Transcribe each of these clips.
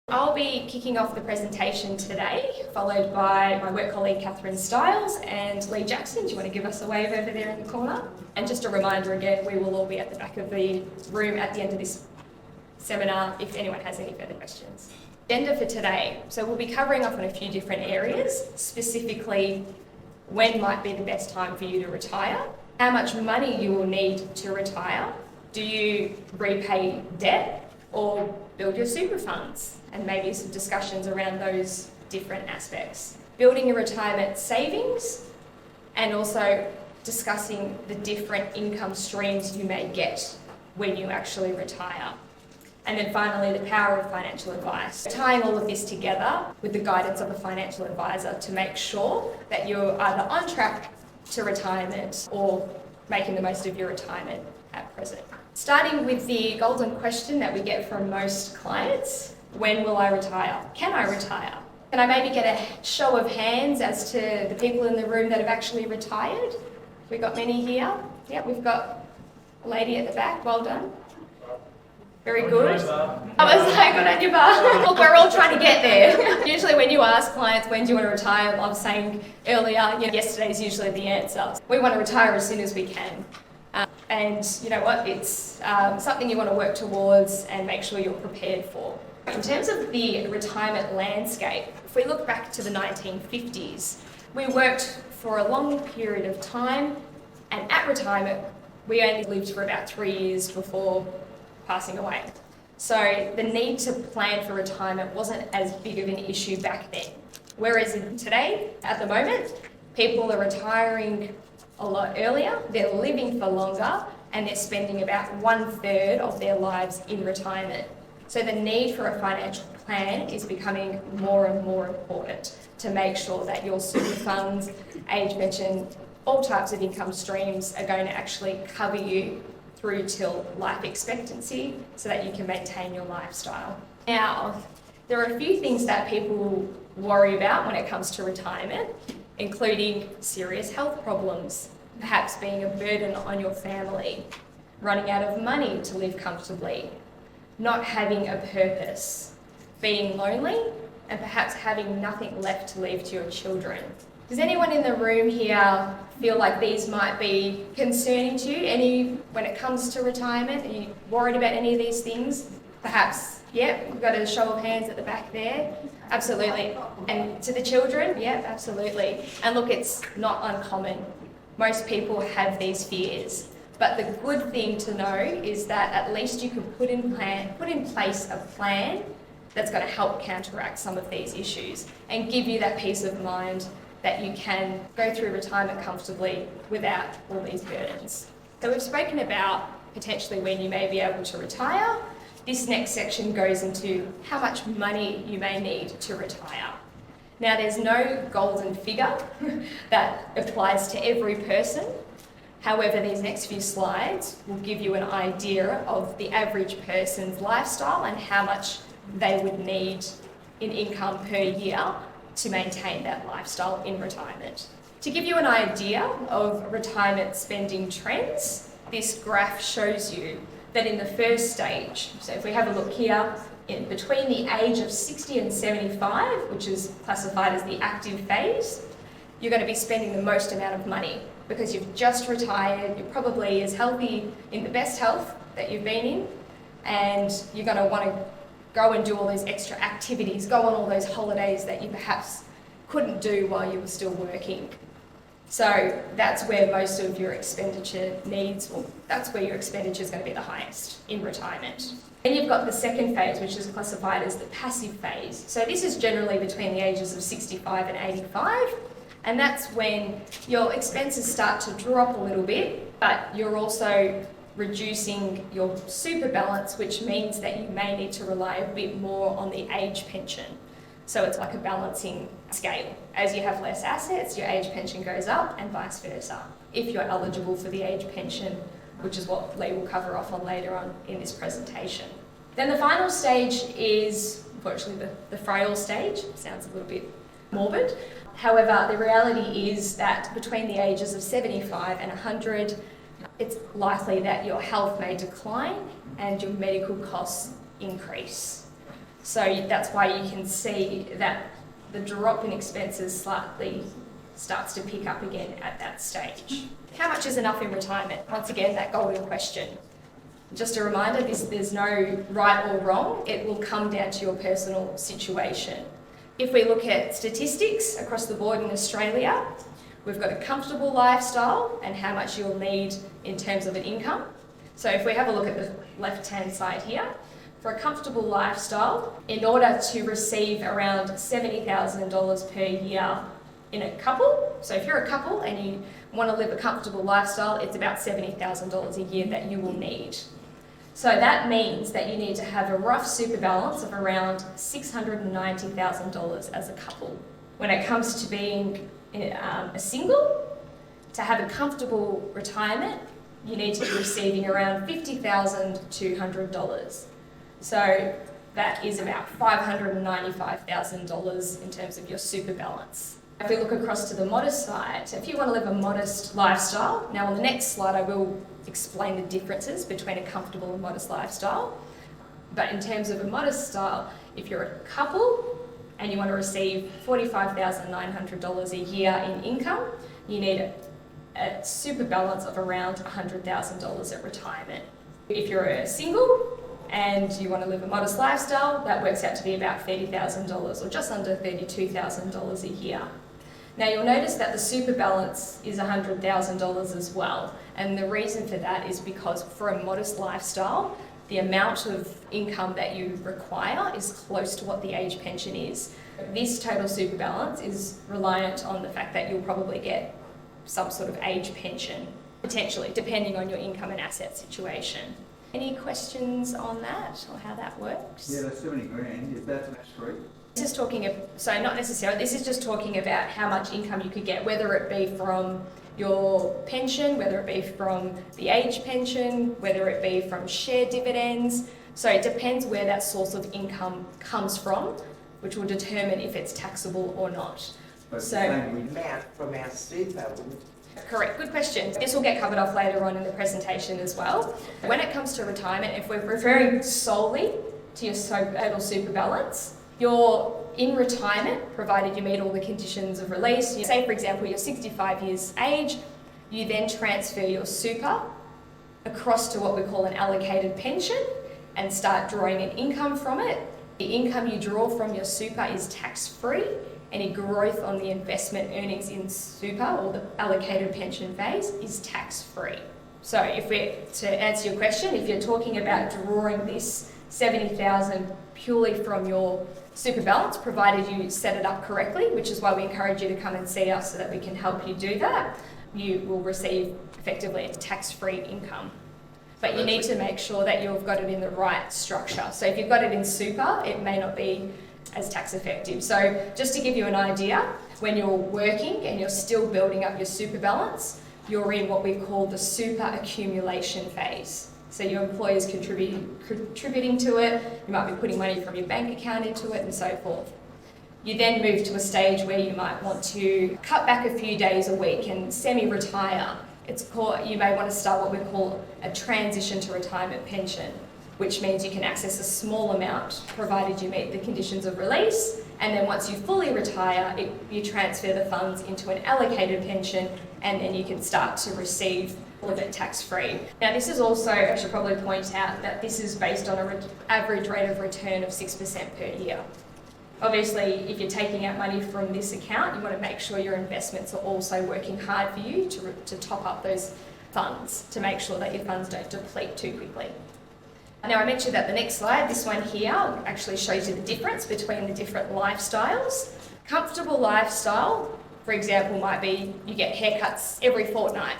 I'll be kicking off the presentation today, followed by my work colleague Catherine Stiles and Lee Jackson. Do you want to give us a wave over there in the corner? And just a reminder again, we will all be at the back of the room at the end of this seminar if anyone has any further questions. Agenda for today. So we'll be covering off on a few different areas, specifically when might be the best time for you to retire, how much money you will need to retire, do you repay debt or build your super funds, and maybe some discussions around those different aspects. Building your retirement savings and also discussing the different income streams you may get when you actually retire. And then finally, the power of financial advice. Tying all of this together with the guidance of a financial advisor to make sure that you're either on track to retirement or making the most of your retirement at present. Starting with the golden question that we get from most clients, when will I retire? Can I retire? Can I maybe get a show of hands as to the people in the room that have actually retired? We've got many here. Yep, we've got a lady at the back. Well done. Very good. I was like, good on you, bar. Look, we're all trying to get there. Usually when you ask clients, when do you want to retire? I was saying earlier, yesterday's usually the answer. We want to retire as soon as we can. And you know what, it's something you want to work towards and make sure you're prepared for. In terms of the retirement landscape, if we look back to the 1950s, we worked for a long period of time, and at retirement, we only lived for about 3 years before passing away. So the need to plan for retirement wasn't as big of an issue back then. Whereas today, at the moment, people are retiring a lot earlier, they're living for longer, and they're spending about 1/3 of their lives in retirement. So the need for a financial plan is becoming more and more important to make sure that your super funds, age pension, all types of income streams are going to actually cover you through till life expectancy so that you can maintain your lifestyle. Now, there are a few things that people worry about when it comes to retirement, including serious health problems, perhaps being a burden on your family, running out of money to live comfortably, not having a purpose, being lonely, and perhaps having nothing left to leave to your children. Does anyone in the room here feel like these might be concerning to you? When it comes to retirement, are you worried about any of these things? Perhaps, yep, we've got a show of hands at the back there. Absolutely. And to the children, yep, absolutely. And look, it's not uncommon. Most people have these fears. But the good thing to know is that at least you can put in place a plan that's going to help counteract some of these issues and give you that peace of mind that you can go through retirement comfortably without all these burdens. So we've spoken about potentially when you may be able to retire. This next section goes into how much money you may need to retire. Now, there's no golden figure that applies to every person. However, these next few slides will give you an idea of the average person's lifestyle and how much they would need in income per year to maintain that lifestyle in retirement. To give you an idea of retirement spending trends, this graph shows you that in the first stage, so if we have a look here, in between the age of 60 and 75, which is classified as the active phase, you're going to be spending the most amount of money because you've just retired, you're probably as healthy, in the best health that you've been in, and you're going to want to go and do all those extra activities, go on all those holidays that you perhaps couldn't do while you were still working. So that's where most of your expenditure needs, well, that's where your expenditure is going to be the highest in retirement. Then you've got the second phase, which is classified as the passive phase. So this is generally between the ages of 65 and 85, and that's when your expenses start to drop a little bit, but you're also reducing your super balance, which means that you may need to rely a bit more on the age pension. So it's like a balancing scale. As you have less assets, your age pension goes up and vice versa, if you're eligible for the age pension, which is what Lee will cover off on later on in this presentation. Then the final stage is, unfortunately, the frail stage. Sounds a little bit morbid. However, the reality is that between the ages of 75 and 100, it's likely that your health may decline and your medical costs increase. So that's why you can see that the drop in expenses slightly starts to pick up again at that stage. How much is enough in retirement? Once again, that golden question. Just a reminder, there's no right or wrong. It will come down to your personal situation. If we look at statistics across the board in Australia, we've got a comfortable lifestyle and how much you'll need in terms of an income. So if we have a look at the left-hand side here, for a comfortable lifestyle, in order to receive around $70,000 per year in a couple, so if you're a couple and you want to live a comfortable lifestyle, it's about $70,000 a year that you will need. So that means that you need to have a rough super balance of around $690,000 as a couple. When it comes to being a single, to have a comfortable retirement, you need to be receiving around $50,200. So that is about $595,000 in terms of your super balance. If we look across to the modest side, so if you want to live a modest lifestyle, now on the next slide I will explain the differences between a comfortable and modest lifestyle. But in terms of a modest style, if you're a couple and you want to receive $45,900 a year in income, you need a super balance of around $100,000 at retirement. If you're a single and you want to live a modest lifestyle, that works out to be about $30,000 or just under $32,000 a year. Now you'll notice that the super balance is $100,000 as well, and the reason for that is because for a modest lifestyle, the amount of income that you require is close to what the age pension is. This total super balance is reliant on the fact that you'll probably get some sort of age pension, potentially, depending on your income and asset situation. Any questions on that or how that works? Yeah, that's 70 grand. Is that tax free? This is talking, so not necessarily, this is just talking about how much income you could get, whether it be from your pension, whether it be from the age pension, whether it be from share dividends. So it depends where that source of income comes from, which will determine if it's taxable or not. But So amount from our super. Correct, good question. This will get covered off later on in the presentation as well. When it comes to retirement, if we're referring solely to your total super balance, you're in retirement, provided you meet all the conditions of release. Say, for example, you're 65 years age, you then transfer your super across to what we call an allocated pension and start drawing an income from it. The income you draw from your super is tax-free. Any growth on the investment earnings in super or the allocated pension phase is tax-free. So to answer your question, if you're talking about drawing this $70,000 purely from your super balance, provided you set it up correctly, which is why we encourage you to come and see us so that we can help you do that, you will receive effectively a tax-free income. But you need to make sure that you've got it in the right structure. So if you've got it in super, it may not be as tax effective. So just to give you an idea, when you're working and you're still building up your super balance, you're in what we call the super accumulation phase. So your employer's contributing to it, you might be putting money from your bank account into it and so forth. You then move to a stage where you might want to cut back a few days a week and semi-retire. You may want to start what we call a transition to retirement pension, which means you can access a small amount provided you meet the conditions of release, and then once you fully retire, you transfer the funds into an allocated pension, and then you can start to receive all of it tax-free. Now this is also, I should probably point out that this is based on an average rate of return of 6% per year. Obviously, if you're taking out money from this account, you want to make sure your investments are also working hard for you to top up those funds, to make sure that your funds don't deplete too quickly. Now I mentioned that the next slide, this one here, actually shows you the difference between the different lifestyles. Comfortable lifestyle, for example, might be you get haircuts every fortnight.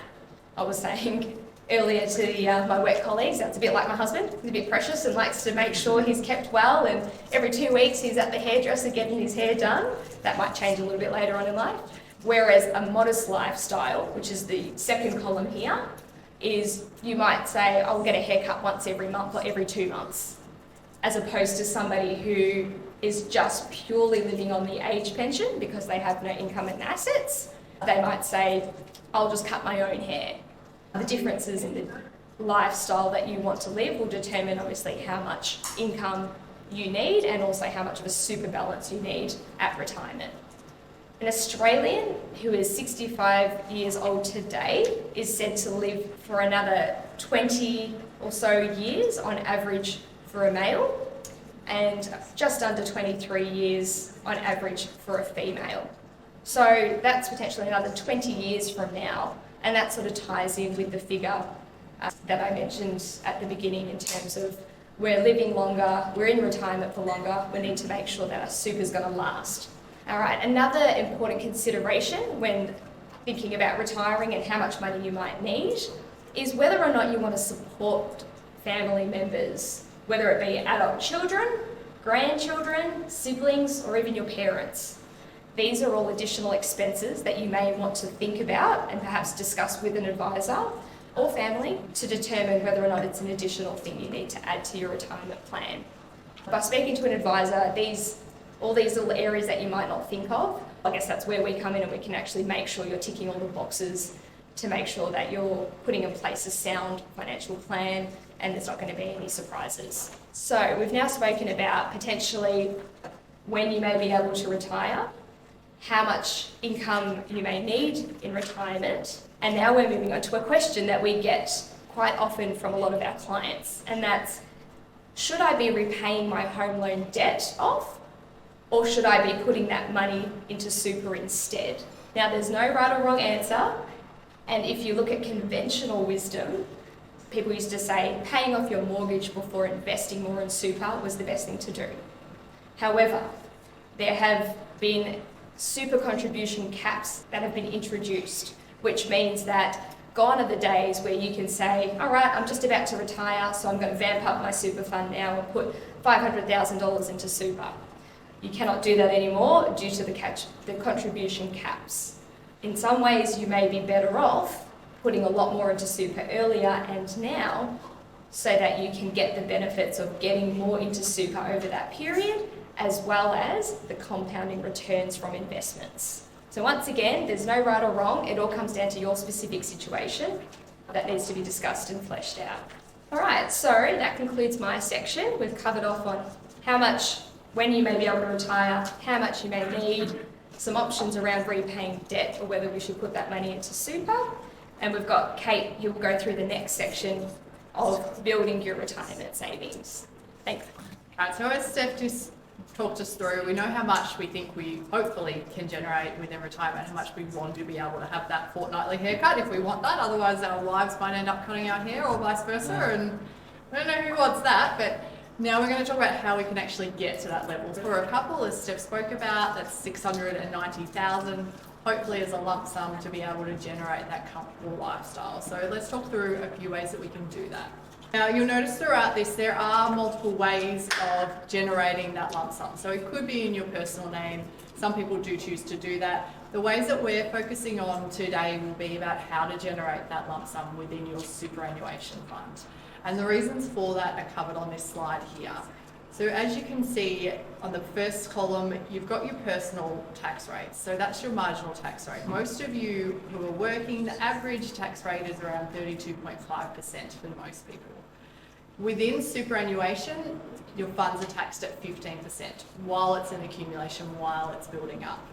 I was saying earlier to my work colleagues, that's a bit like my husband. He's a bit precious and likes to make sure he's kept well, and every 2 weeks he's at the hairdresser getting his hair done. That might change a little bit later on in life. Whereas a modest lifestyle, which is the second column here, is you might say, I'll get a haircut once every month or every 2 months, as opposed to somebody who is just purely living on the age pension because they have no income and assets. They might say, I'll just cut my own hair. The differences in the lifestyle that you want to live will determine obviously how much income you need and also how much of a super balance you need at retirement. An Australian who is 65 years old today is said to live for another 20 or so years on average for a male, and just under 23 years on average for a female. So that's potentially another 20 years from now, and that sort of ties in with the figure that I mentioned at the beginning in terms of we're living longer, we're in retirement for longer, we need to make sure that our super is going to last. All right, another important consideration when thinking about retiring and how much money you might need is whether or not you want to support family members, whether it be adult children, grandchildren, siblings, or even your parents. These are all additional expenses that you may want to think about and perhaps discuss with an advisor or family to determine whether or not it's an additional thing you need to add to your retirement plan. By speaking to an advisor, all these little areas that you might not think of, I guess that's where we come in and we can actually make sure you're ticking all the boxes to make sure that you're putting in place a sound financial plan and there's not going to be any surprises. So we've now spoken about potentially when you may be able to retire, how much income you may need in retirement, and now we're moving on to a question that we get quite often from a lot of our clients, and that's, should I be repaying my home loan debt off, or should I be putting that money into super instead? Now, there's no right or wrong answer, and if you look at conventional wisdom, people used to say paying off your mortgage before investing more in super was the best thing to do. However, there have been super contribution caps that have been introduced, which means that gone are the days where you can say, all right, I'm just about to retire, so I'm going to vamp up my super fund now and put $500,000 into super. You cannot do that anymore due to the contribution caps. In some ways, you may be better off putting a lot more into super earlier and now so that you can get the benefits of getting more into super over that period, as well as the compounding returns from investments. So once again, there's no right or wrong. It all comes down to your specific situation that needs to be discussed and fleshed out. All right, so that concludes my section. We've covered off on how much, when you may be able to retire, how much you may need, some options around repaying debt or whether we should put that money into super. And we've got Kate who will go through the next section of building your retirement savings. Thanks. All right, so as Steph just talked us through, we know how much we think we hopefully can generate within retirement, how much we want to be able to have that fortnightly haircut if we want that, otherwise our wives might end up cutting our hair or vice versa, and I don't know who wants that, but now we're going to talk about how we can actually get to that level. For a couple, as Steph spoke about, that's $690,000, hopefully as a lump sum to be able to generate that comfortable lifestyle. So let's talk through a few ways that we can do that. Now, you'll notice throughout this, there are multiple ways of generating that lump sum. So it could be in your personal name. Some people do choose to do that. The ways that we're focusing on today will be about how to generate that lump sum within your superannuation fund. And the reasons for that are covered on this slide here. So as you can see on the first column, you've got your personal tax rate. So that's your marginal tax rate. Most of you who are working, the average tax rate is around 32.5% for most people. Within superannuation, your funds are taxed at 15% while it's in accumulation, while it's building up.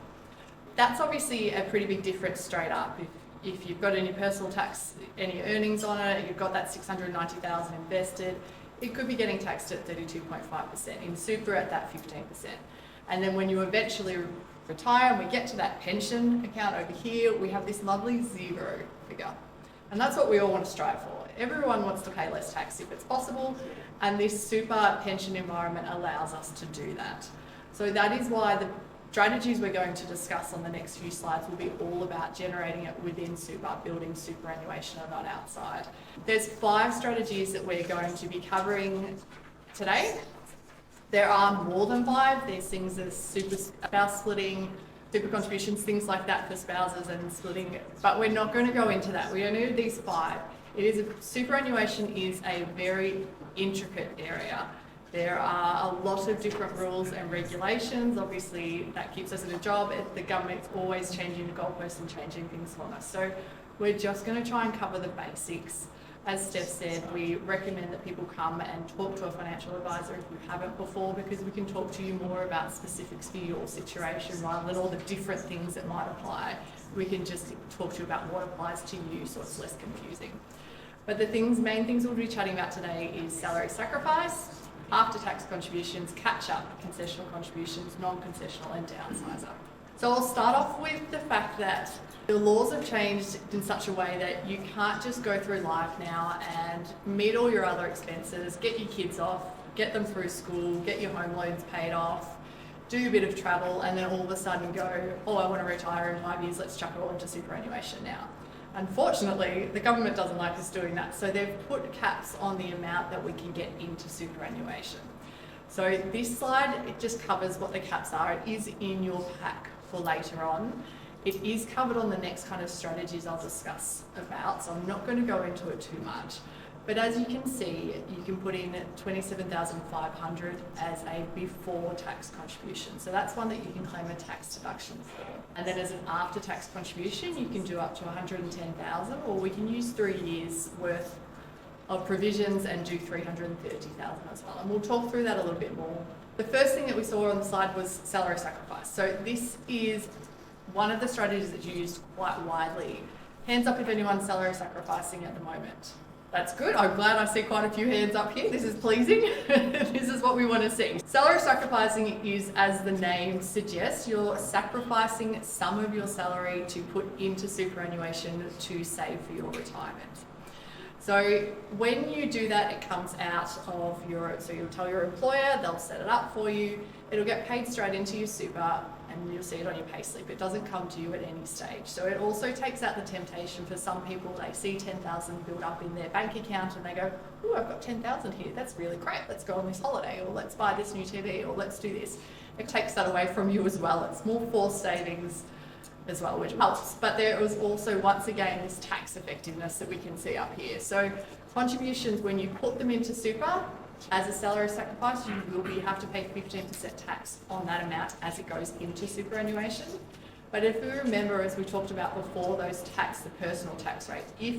That's obviously a pretty big difference straight up. If you've got any personal tax, any earnings on it, you've got that $690,000 invested, it could be getting taxed at 32.5%, in super at that 15%. And then when you eventually retire and we get to that pension account over here, we have this lovely zero figure. And that's what we all want to strive for. Everyone wants to pay less tax if it's possible, and this super pension environment allows us to do that. So that is why the strategies we're going to discuss on the next few slides will be all about generating it within super, building superannuation and not outside. There's 5 strategies that we're going to be covering today. There are more than 5. There's things as super spouse splitting, super contributions, things like that for spouses and splitting, but we're not going to go into that. We only do these 5. Superannuation is a very intricate area. There are a lot of different rules and regulations. Obviously, that keeps us in a job. The government's always changing the goalposts and changing things for us. So we're just going to try and cover the basics. As Steph said, we recommend that people come and talk to a financial advisor if you haven't before, because we can talk to you more about specifics for your situation rather than all the different things that might apply. We can just talk to you about what applies to you so it's less confusing. But the main things we'll be chatting about today is salary sacrifice, after-tax contributions, catch-up, concessional contributions, non-concessional and downsizer. So I'll start off with the fact that the laws have changed in such a way that you can't just go through life now and meet all your other expenses, get your kids off, get them through school, get your home loans paid off, do a bit of travel, and then all of a sudden go, oh, I want to retire in 5 years, let's chuck it all into superannuation now. Unfortunately, the government doesn't like us doing that, so they've put caps on the amount that we can get into superannuation. So this slide, it just covers what the caps are. It is in your pack for later on. It is covered on the next kind of strategies I'll discuss about, so I'm not going to go into it too much. But as you can see, you can put in 27,500 as a before tax contribution. So that's one that you can claim a tax deduction for. And then as an after tax contribution, you can do up to 110,000, or we can use 3 years worth of provisions and do 330,000 as well. And we'll talk through that a little bit more. The first thing that we saw on the slide was salary sacrifice. So this is one of the strategies that's used quite widely. Hands up if anyone's salary sacrificing at the moment. That's good. I'm glad I see quite a few hands up here. This is pleasing. This is what we want to see. Salary sacrificing is, as the name suggests, you're sacrificing some of your salary to put into superannuation to save for your retirement. So when you do that, it comes out of so you'll tell your employer, they'll set it up for you. It'll get paid straight into your super, and you'll see it on your payslip. It doesn't come to you at any stage. So it also takes out the temptation for some people. They see 10,000 build up in their bank account and they go, oh, I've got 10,000 here. That's really great. Let's go on this holiday, or let's buy this new TV, or let's do this. It takes that away from you as well. It's more forced savings as well, which helps. But there was also, once again, this tax effectiveness that we can see up here. So contributions, when you put them into super, as a salary sacrifice, you have to pay 15% tax on that amount as it goes into superannuation. But if we remember, as we talked about before, the personal tax rate, if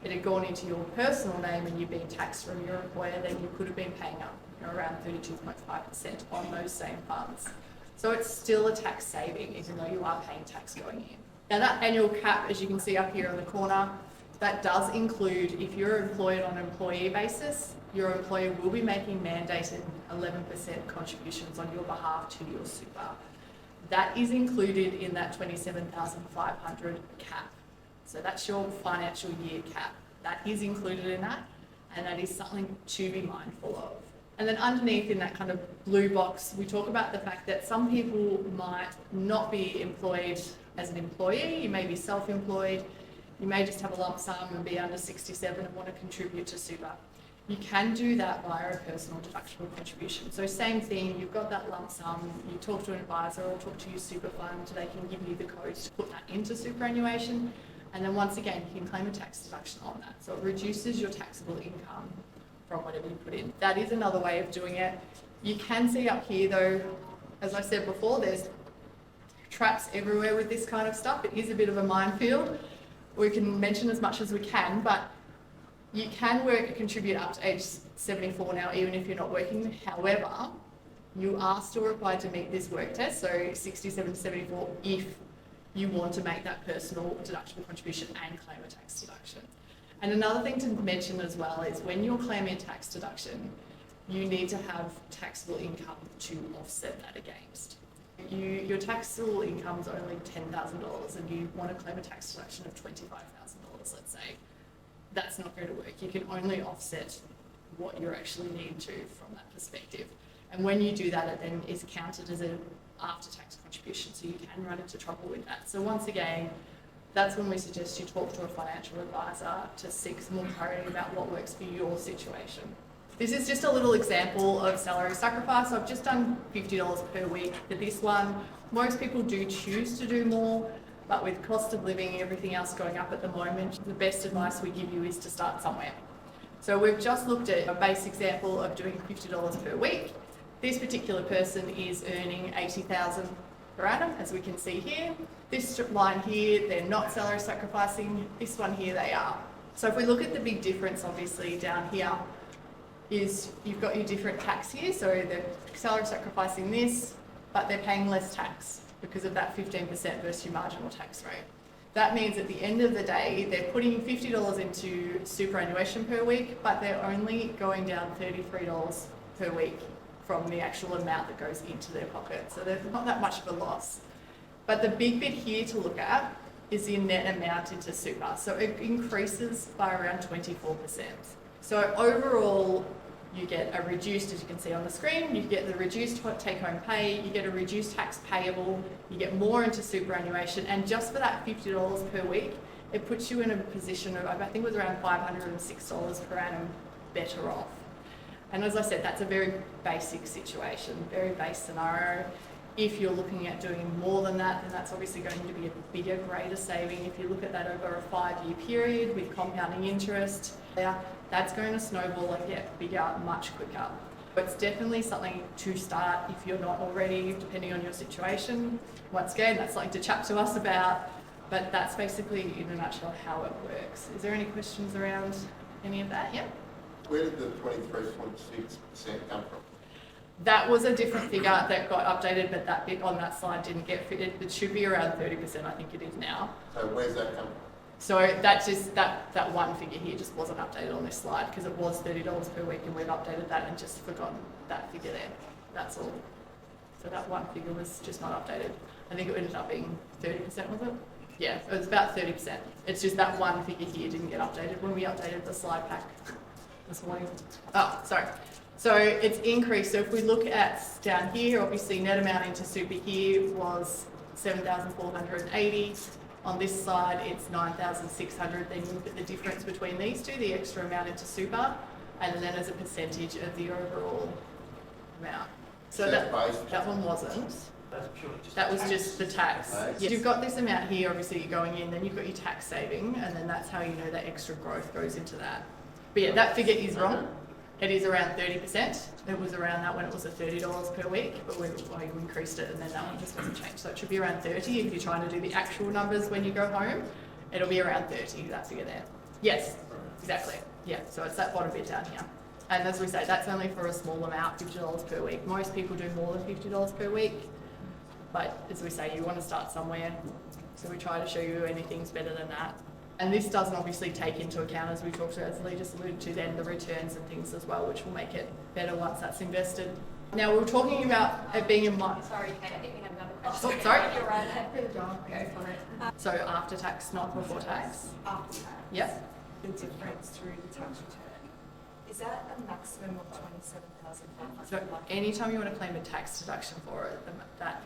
it had gone into your personal name and you've been taxed from your employer, then you could have been paying up around 32.5% on those same funds. So it's still a tax saving, even though you are paying tax going in. Now that annual cap, as you can see up here in the corner, that does include, if you're employed on an employee basis, your employer will be making mandated 11% contributions on your behalf to your super. That is included in that 27,500 cap. So that's your financial year cap. That is included in that, and that is something to be mindful of. And then underneath in that kind of blue box, we talk about the fact that some people might not be employed as an employee. You may be self-employed. You may just have a lump sum and be under 67 and want to contribute to super. You can do that via a personal deductible contribution. So same thing, you've got that lump sum, you talk to an advisor or talk to your super fund, they can give you the codes to put that into superannuation. And then once again, you can claim a tax deduction on that. So it reduces your taxable income from whatever you put in. That is another way of doing it. You can see up here though, as I said before, there's traps everywhere with this kind of stuff. It is a bit of a minefield. We can mention as much as we can, but you can work and contribute up to age 74 now, even if you're not working. However, you are still required to meet this work test, so 67 to 74, if you want to make that personal deductible contribution and claim a tax deduction. And another thing to mention as well is when you're claiming a tax deduction, you need to have taxable income to offset that against. Your taxable income is only $10,000 and you want to claim a tax deduction of $25,000, let's say. That's not going to work. You can only offset what you actually need to from that perspective. And when you do that, it then is counted as an after-tax contribution, so you can run into trouble with that. So once again, that's when we suggest you talk to a financial advisor to seek some more clarity about what works for your situation. This is just a little example of salary sacrifice. I've just done $50 per week for this one. Most people do choose to do more, but with cost of living and everything else going up at the moment, the best advice we give you is to start somewhere. So we've just looked at a base example of doing $50 per week. This particular person is earning $80,000 per annum, as we can see here. This line here, they're not salary sacrificing. This one here, they are. So if we look at the big difference, obviously down here, is you've got your different tax here. So they're salary sacrificing this, but they're paying less tax because of that 15% versus your marginal tax rate. That means at the end of the day, they're putting $50 into superannuation per week, but they're only going down $33 per week from the actual amount that goes into their pocket. So there's not that much of a loss. But the big bit here to look at is the net amount into super. So it increases by around 24%. So overall, you get a reduced, as you can see on the screen, you get the reduced take-home pay, you get a reduced tax payable, you get more into superannuation, and just for that $50 per week, it puts you in a position of, I think it was around $506 per annum better off. And as I said, that's a very basic situation, very base scenario. If you're looking at doing more than that, then that's obviously going to be a bigger, greater saving. If you look at that over a 5-year period with compounding interest, that's going to snowball and get bigger much quicker. But it's definitely something to start if you're not already, depending on your situation. Once again, that's something to chat to us about, but that's basically in a nutshell how it works. Is there any questions around any of that? Yeah? Where did the 23.6% come from? That was a different figure that got updated, but that bit on that slide didn't get fitted. It should be around 30%, I think it is now. So where's that come from? So that just that one figure here just wasn't updated on this slide because it was $30 per week, and we've updated that and just forgotten that figure there. That's all. So that one figure was just not updated. I think it ended up being 30%, was it? Yeah, it was about 30%. It's just that one figure here didn't get updated when we updated the slide pack this morning. Oh, sorry. So it's increased. So if we look at down here, obviously net amount into super here was 7,480. On this side, it's 9,600. Then you look at the difference between these two, the extra amount into super, and then as a percentage of the overall amount. So that one wasn't. That was just the tax. Yes. You've got this amount here, obviously you're going in, then you've got your tax saving, and then that's how you know that extra growth goes into that. But yeah, that figure is wrong. It is around 30%. It was around that when it was at $30 per week, but we increased it and then that one just wasn't changed. So it should be around 30 if you're trying to do the actual numbers when you go home. It'll be around 30, that figure there. Yes, exactly. Yeah, so it's that bottom bit down here. And as we say, that's only for a small amount, $50 per week. Most people do more than $50 per week. But as we say, you want to start somewhere. So we try to show you anything's better than that. And this doesn't obviously take into account, as we talked about, as Lee just alluded to, then the returns and things as well, which will make it better once that's invested. Now, we were talking about it being in mind. Sorry, Kate, I think we have another question. Oh, sorry? You're right. Go for it. So after tax, not before tax? After tax. Yep. The difference through the tax return. Is that a maximum of 27,500? So anytime you want to claim a tax deduction for it, that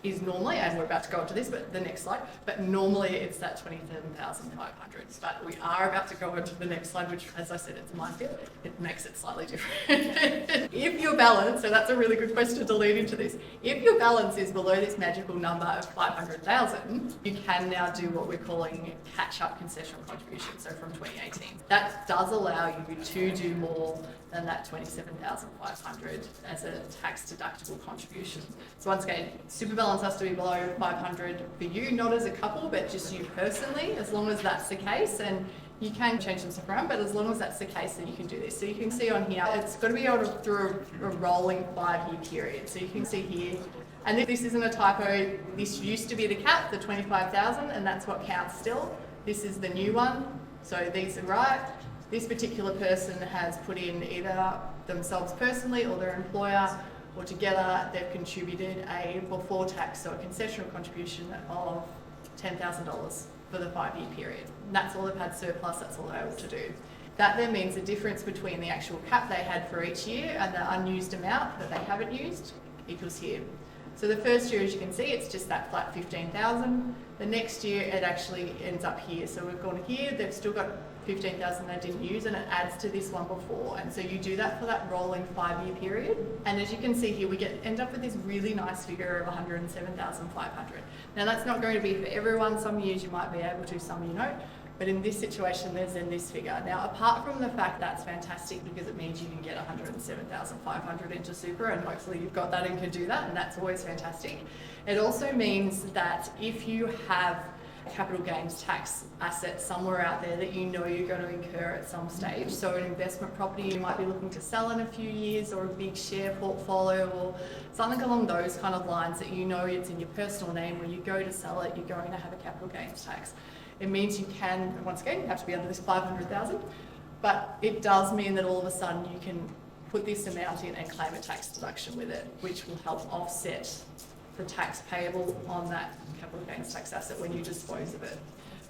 is normally, and we're about to go into this, but the next slide, but normally it's that 27,500. But we are about to go into the next slide, which, as I said, it's a minefield. It makes it slightly different. If your balance, so that's a really good question to lead into this, if your balance is below this magical number of 500,000, you can now do what we're calling catch-up concessional contribution, so from 2018. That does allow you to do more than that 27,500 as a tax deductible contribution. So once again, super balance has to be below 500 for you, not as a couple, but just you personally, as long as that's the case. And you can change some stuff around, but as long as that's the case, then you can do this. So you can see on here, it's got to be able to through a rolling 5-year period. So you can see here, and this isn't a typo, this used to be the cap, the 25,000, and that's what counts still. This is the new one, so these are right. This particular person has put in either themselves personally or their employer, or together they've contributed a before tax, so a concessional contribution of $10,000 for the 5-year period. And that's all they've had surplus, that's all they're able to do. That then means the difference between the actual cap they had for each year and the unused amount that they haven't used equals here. So the first year, as you can see, it's just that flat 15,000. The next year, it actually ends up here. So we've gone here, they've still got 15,000 they didn't use, and it adds to this one before. And so you do that for that rolling 5-year period. And as you can see here, we end up with this really nice figure of 107,500. Now that's not going to be for everyone. Some years you might be able to, some you don't. But in this situation, there's then this figure. Now, apart from the fact that's fantastic because it means you can get 107,500 into super, and hopefully you've got that and can do that, and that's always fantastic. It also means that if you have capital gains tax asset somewhere out there that you know you're going to incur at some stage. So an investment property you might be looking to sell in a few years, or a big share portfolio, or something along those kind of lines that you know it's in your personal name. When you go to sell it, you're going to have a capital gains tax. It means you can, once again, you have to be under this 500,000, but it does mean that all of a sudden you can put this amount in and claim a tax deduction with it, which will help offset the tax payable on that capital gains tax asset when you dispose of it.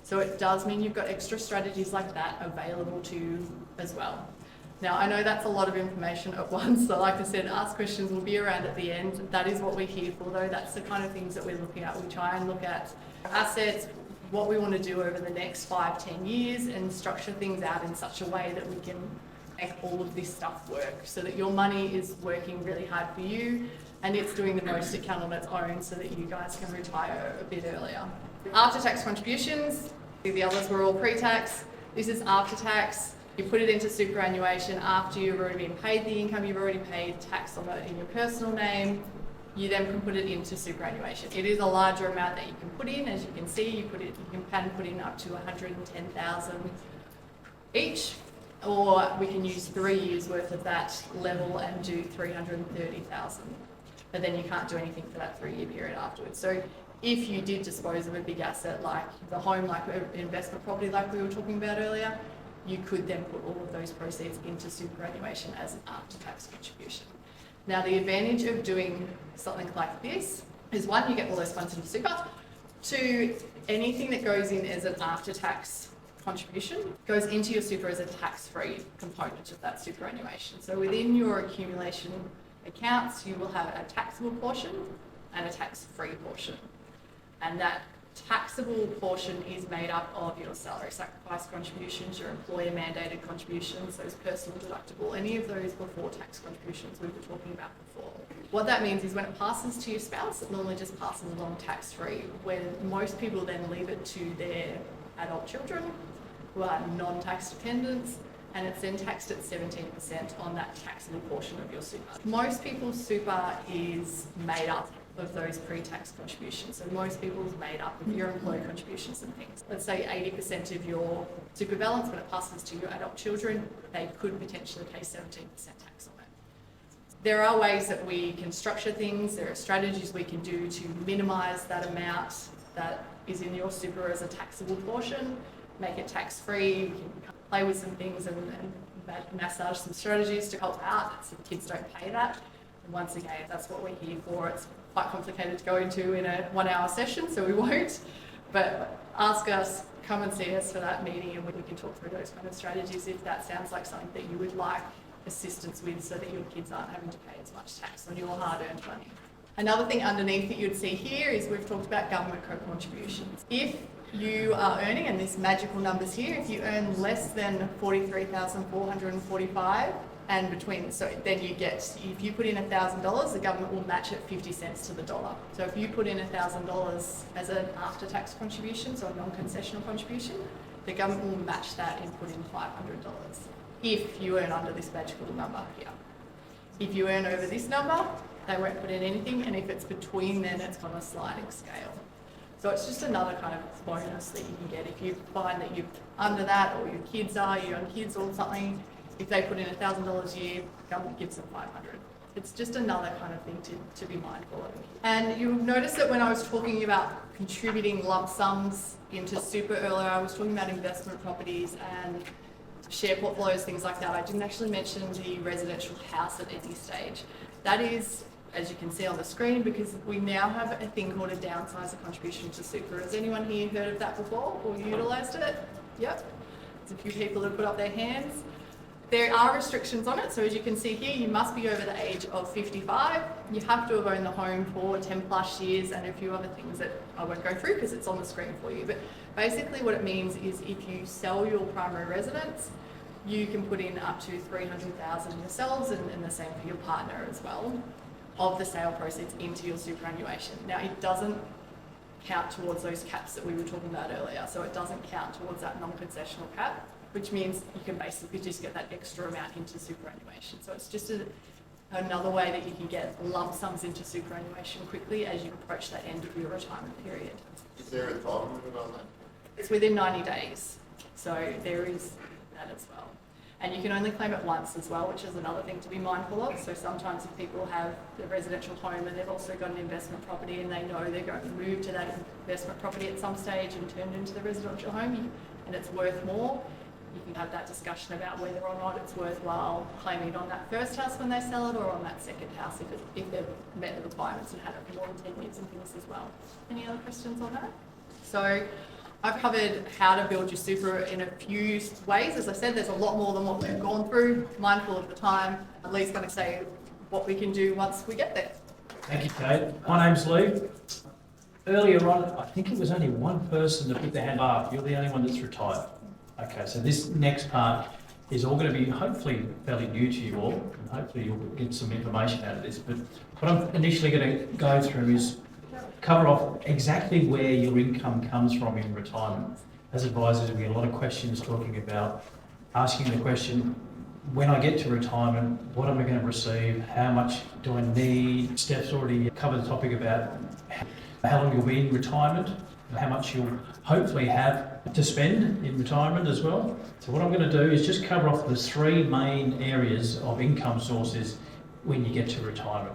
So it does mean you've got extra strategies like that available to you as well. Now, I know that's a lot of information at once, so like I said, ask questions will be around at the end. That is what we're here for, though. That's the kind of things that we're looking at. We try and look at assets, what we want to do over the next 5, 10 years, and structure things out in such a way that we can make all of this stuff work, so that your money is working really hard for you and it's doing the most it can on its own, so that you guys can retire a bit earlier. After-tax contributions, the others were all pre-tax. This is after-tax. You put it into superannuation after you've already been paid the income, you've already paid tax on it in your personal name. You then can put it into superannuation. It is a larger amount that you can put in. As you can see, you can put in up to 110,000 each, or we can use 3 years worth of that level and do 330,000. But then you can't do anything for that 3-year period afterwards. So if you did dispose of a big asset like the home, like an investment property like we were talking about earlier, you could then put all of those proceeds into superannuation as an after-tax contribution. Now, the advantage of doing something like this is, one, you get all those funds into super. 2, anything that goes in as an after-tax contribution goes into your super as a tax-free component of that superannuation. So within your accumulation accounts, you will have a taxable portion and a tax-free portion. And that taxable portion is made up of your salary sacrifice contributions, your employer mandated contributions, those personal deductible, any of those before tax contributions we were talking about before. What that means is when it passes to your spouse, it normally just passes along tax-free, when most people then leave it to their adult children who are non-tax dependents, and it's then taxed at 17% on that taxable portion of your super. Most people's super is made up of those pre-tax contributions. So most people's made up of your employer contributions and things. Let's say 80% of your super balance, when it passes to your adult children, they could potentially pay 17% tax on it. There are ways that we can structure things. There are strategies we can do to minimise that amount that is in your super as a taxable portion, make it tax-free. We can play with some things and massage some strategies to help out so the kids don't pay that. And once again, that's what we're here for. It's quite complicated to go into in a 1-hour session, so we won't. But ask us, come and see us for that meeting, and we can talk through those kind of strategies if that sounds like something that you would like assistance with, so that your kids aren't having to pay as much tax on your hard-earned money. Another thing underneath that you'd see here is we've talked about government co-contributions. If you are earning, and this magical numbers here, if you earn less than 43,445 and between, so then you get, if you put in $1,000, the government will match it 50 cents to the dollar. So if you put in $1,000 as an after-tax contribution, so a non-concessional contribution, the government will match that and put in $500 if you earn under this magical number here. If you earn over this number, they won't put in anything, and if it's between, then it's on a sliding scale. So it's just another kind of bonus that you can get if you find that you're under that, or your kids are, your young kids or something. If they put in $1,000 a year, government gives them $500. It's just another kind of thing to be mindful of. And you'll notice that when I was talking about contributing lump sums into super earlier, I was talking about investment properties and share portfolios, things like that. I didn't actually mention the residential house at any stage. That is, as you can see on the screen, because we now have a thing called a downsizer contribution to super. Has anyone here heard of that before or utilised it? Yep. There's a few people who put up their hands. There are restrictions on it, so as you can see here, you must be over the age of 55. You have to have owned the home for 10 plus years, and a few other things that I won't go through because it's on the screen for you. But basically what it means is if you sell your primary residence, you can put in up to $300,000 yourselves, and the same for your partner as well, of the sale proceeds into your superannuation. Now, it doesn't count towards those caps that we were talking about earlier, so it doesn't count towards that non-concessional cap, which means you can basically just get that extra amount into superannuation. So it's just Another way that you can get lump sums into superannuation quickly as you approach that end of your retirement period. Is there a time limit on that? It's within 90 days, so there is that as well. And you can only claim it once as well, which is another thing to be mindful of. So sometimes if people have the residential home and they've also got an investment property and they know they're going to move to that investment property at some stage and turn it into the residential home and it's worth more, you can have that discussion about whether or not it's worthwhile claiming it on that first house when they sell it or on that second house if they've met the requirements and had it for more than 10 years and things as well. Any other questions on that? So I've covered how to build your super in a few ways. As I said, there's a lot more than what we've gone through. Mindful of the time, Lee's going to say what we can do once we get there. Thank you, Kate. My name's Lee. Earlier on, I think it was only one person that put their hand up. You're the only one that's retired. Okay, so this next part is all going to be hopefully fairly new to you all, and hopefully you'll get some information out of this. But what I'm initially going to go through is cover off exactly where your income comes from in retirement. As advisors, we get a lot of questions talking about asking the question, when I get to retirement, what am I going to receive? How much do I need? Steph's already covered the topic about how long you'll be in retirement, how much you'll hopefully have to spend in retirement as well. So what I'm going to do is just cover off the three main areas of income sources when you get to retirement.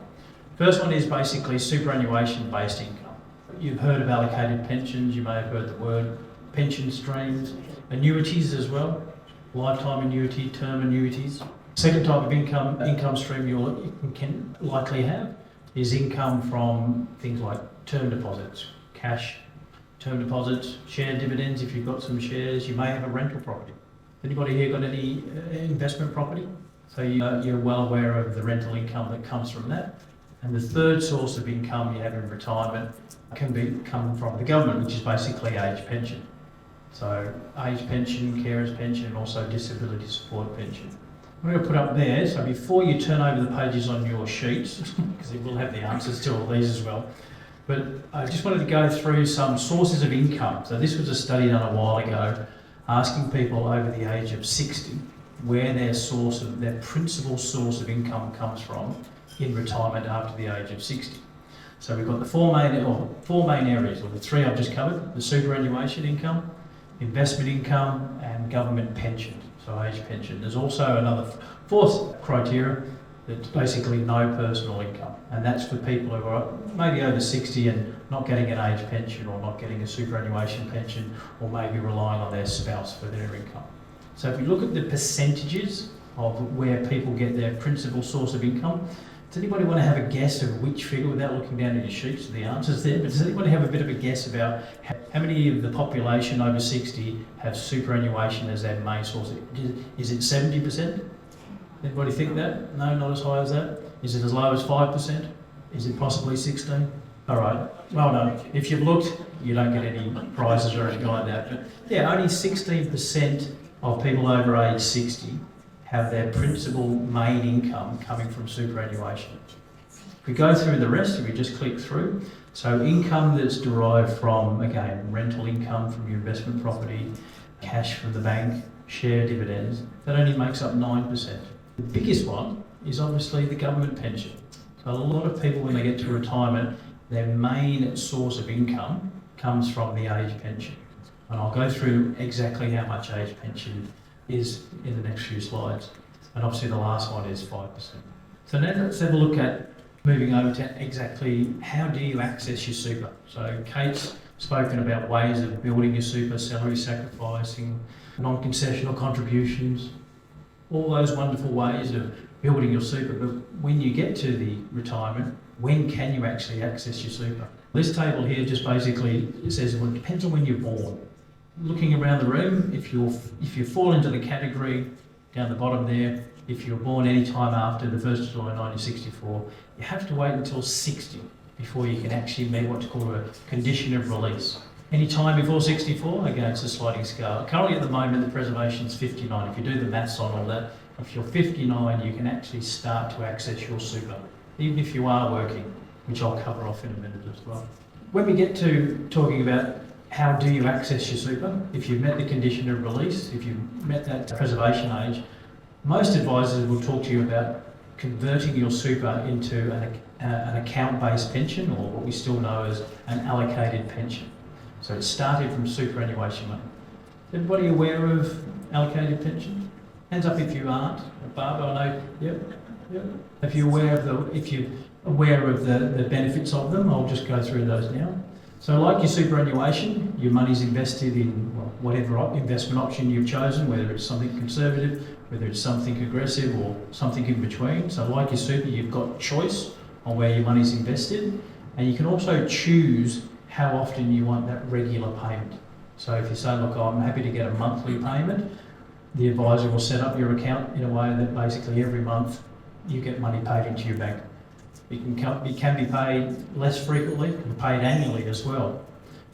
First one is basically superannuation-based income. You've heard of allocated pensions, you may have heard the word pension streams, annuities as well, lifetime annuity, term annuities. Second type of income stream you can likely have is income from things like term deposits, cash, term deposits, share dividends if you've got some shares, you may have a rental property. Anybody here got any investment property? So you're well aware of the rental income that comes from that. And the third source of income you have in retirement can come from the government, which is basically age pension. So age pension, carers pension, and also disability support pension. I'm going to put up there, so before you turn over the pages on your sheets, because it will have the answers to all these as well, but I just wanted to go through some sources of income. So this was a study done a while ago, asking people over the age of 60 where their principal source of income comes from in retirement after the age of 60. So we've got the four main areas, or the three I've just covered: the superannuation income, investment income, and government pension, so age pension. There's also another fourth criteria that's basically no personal income, and that's for people who are maybe over 60 and not getting an age pension or not getting a superannuation pension, or maybe relying on their spouse for their income. So if you look at the percentages of where people get their principal source of income, does anybody want to have a guess of which figure, without looking down at your sheets of the answers there, but does anybody have a bit of a guess about how many of the population over 60 have superannuation as their main source? Is it 70%? Anybody think that? No, not as high as that? Is it as low as 5%? Is it possibly 16? All right, well done. If you've looked, you don't get any prizes or anything like that. But yeah, only 16% of people over age 60 have their principal main income coming from superannuation. If we go through the rest, if we just click through, so income that's derived from, again, rental income from your investment property, cash from the bank, share dividends, that only makes up 9%. The biggest one is obviously the government pension. So a lot of people, when they get to retirement, their main source of income comes from the age pension. And I'll go through exactly how much age pension is in the next few slides. And obviously the last one is 5%. So now let's have a look at moving over to exactly how do you access your super. So Kate's spoken about ways of building your super, salary sacrificing, non-concessional contributions, all those wonderful ways of building your super. But when you get to the retirement, when can you actually access your super? This table here just basically says, well, it depends on when you're born. Looking around the room, if you fall into the category down the bottom there, if you're born any time after the 1st of July 1964, you have to wait until 60 before you can actually meet what's called a condition of release. Any time before 64, again, it's a sliding scale. Currently at the moment, the preservation's 59. If you do the maths on all that, if you're 59, you can actually start to access your super, even if you are working, which I'll cover off in a minute as well. When we get to talking about how do you access your super, if you've met the condition of release, if you've met that preservation age, most advisors will talk to you about converting your super into an account-based pension, or what we still know as an allocated pension. So it started from superannuation money. Is everybody aware of allocated pension? Hands up if you aren't. Barbara, I know. Yep. If you're aware of the benefits of them, I'll just go through those now. So like your superannuation, your money's invested in whatever investment option you've chosen, whether it's something conservative, whether it's something aggressive or something in between. So like your super, you've got choice on where your money's invested, and you can also choose how often you want that regular payment. So if you say, look, I'm happy to get a monthly payment, the advisor will set up your account in a way that basically every month you get money paid into your bank. It can be paid less frequently, it can be paid annually as well.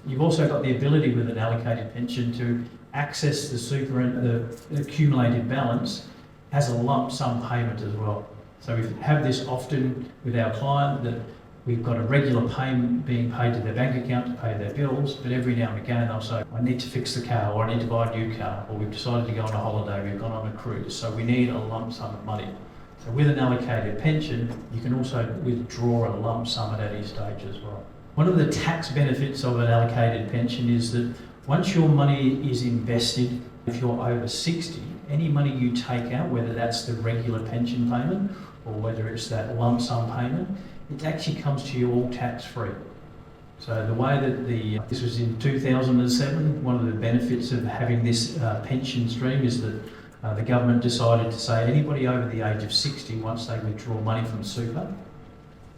You've also got the ability with an allocated pension to access the super and the accumulated balance as a lump sum payment as well. So we have this often with our client, that we've got a regular payment being paid to their bank account to pay their bills, but every now and again they'll say, I need to fix the car, or I need to buy a new car, or we've decided to go on a holiday, we've gone on a cruise, so we need a lump sum of money. So with an allocated pension, you can also withdraw a lump sum at any stage as well. One of the tax benefits of an allocated pension is that once your money is invested, if you're over 60, any money you take out, whether that's the regular pension payment or whether it's that lump sum payment, it actually comes to you all tax-free. So the way that this was in 2007, one of the benefits of having this pension stream is that the government decided to say anybody over the age of 60, once they withdraw money from super,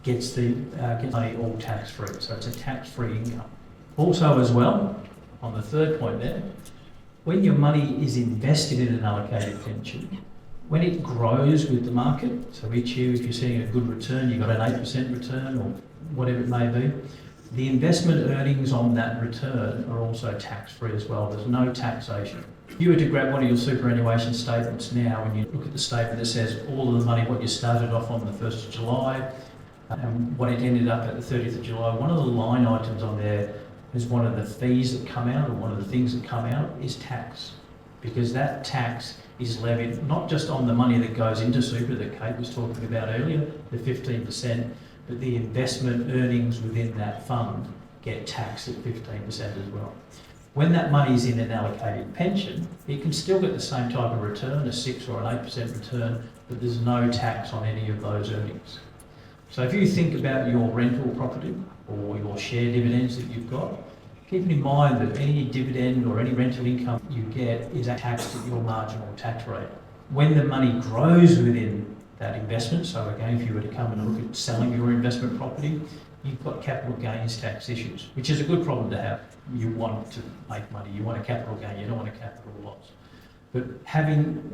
gets money all tax-free. So it's a tax-free income. Also as well, on the third point there, when your money is invested in an allocated pension, when it grows with the market, so each year if you're seeing a good return, you've got an 8% return or whatever it may be, the investment earnings on that return are also tax-free as well. There's no taxation. If you were to grab one of your superannuation statements now and you look at the statement that says all of the money, what you started off on the 1st of July, and what it ended up at the 30th of July, one of the line items on there is one of the fees that come out, or one of the things that come out is tax. Because that tax is levied not just on the money that goes into super that Kate was talking about earlier, the 15%, but the investment earnings within that fund get taxed at 15% as well. When that money is in an allocated pension, it can still get the same type of return, a 6 or an 8% return, but there's no tax on any of those earnings. So if you think about your rental property or your share dividends that you've got, keep in mind that any dividend or any rental income you get is taxed at your marginal tax rate. When the money grows within that investment, so again, if you were to come and look at selling your investment property, you've got capital gains tax issues, which is a good problem to have. You want to make money, you want a capital gain, you don't want a capital loss. But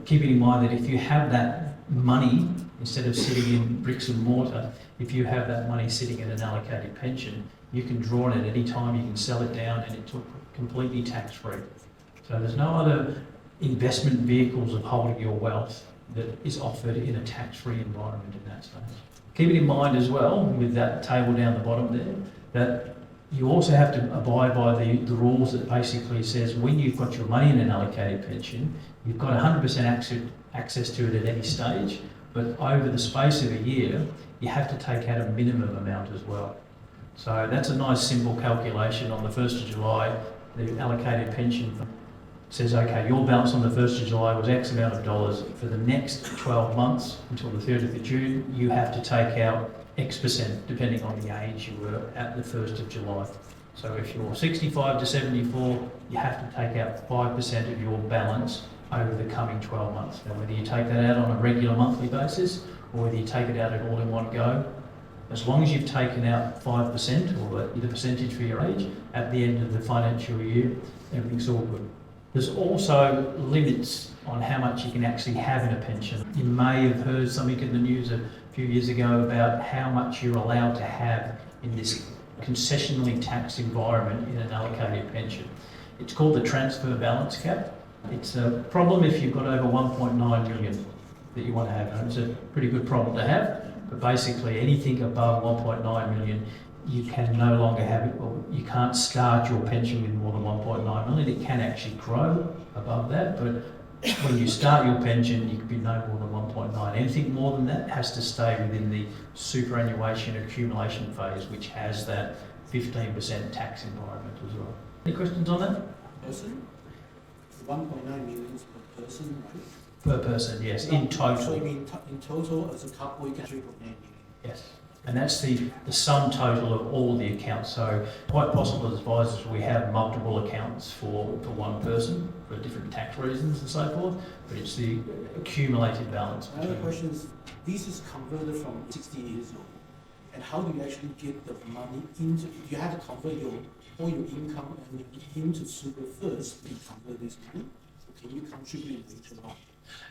keeping in mind that if you have that money, instead of sitting in bricks and mortar, if you have that money sitting in an allocated pension, you can draw it at any time, you can sell it down, and it's completely tax-free. So there's no other investment vehicles of holding your wealth that is offered in a tax-free environment in that space. Keep it in mind as well, with that table down the bottom there, that you also have to abide by the rules that basically says when you've got your money in an allocated pension, you've got 100% access to it at any stage, but over the space of a year, you have to take out a minimum amount as well. So that's a nice simple calculation. On the 1st of July, the allocated pension says, okay, your balance on the 1st of July was X amount of dollars. For the next 12 months until the 30th of June, you have to take out X%, depending on the age you were at the 1st of July. So if you're 65 to 74, you have to take out 5% of your balance over the coming 12 months. Now, whether you take that out on a regular monthly basis or whether you take it out at all in one go, as long as you've taken out 5% or the percentage for your age, at the end of the financial year, everything's all good. There's also limits on how much you can actually have in a pension. You may have heard something in the news a few years ago about how much you're allowed to have in this concessionally taxed environment in an allocated pension. It's called the transfer balance cap. It's a problem if you've got over 1.9 million that you want to have. And it's a pretty good problem to have, but basically anything above 1.9 million, you can no longer have it, or you can't start your pension with more than 1.9 million. It can actually grow above that, but when you start your pension, you can be no more than 1.9. Anything more than that has to stay within the superannuation accumulation phase, which has that 15% tax environment as well. Any questions on that? Person? 1.9 million per person, right? Per person, yes, in So total. you mean in total, as a couple, you get 3.9 million? Yes. And that's the sum total of all the accounts. So quite possible as advisors, we have multiple accounts for one person for different tax reasons and so forth, but it's the accumulated balance. Another question is, this is converted from 60 years old, and how do you actually get the money into, you have to convert all your income and into super first to convert this money? Or can you contribute later on?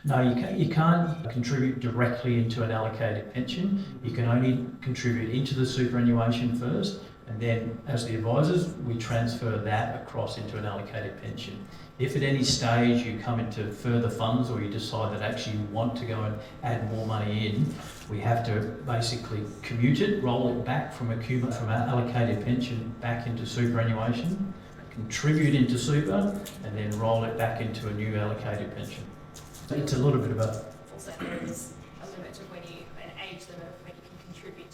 No, you can't contribute directly into an allocated pension. You can only contribute into the superannuation first, and then as the advisors, we transfer that across into an allocated pension. If at any stage you come into further funds or you decide that actually you want to go and add more money in, we have to basically commute it, roll it back from an allocated pension back into superannuation, contribute into super, and then roll it back into a new allocated pension. It's a little bit of a... Also, there is a limit to an age limit of when you can contribute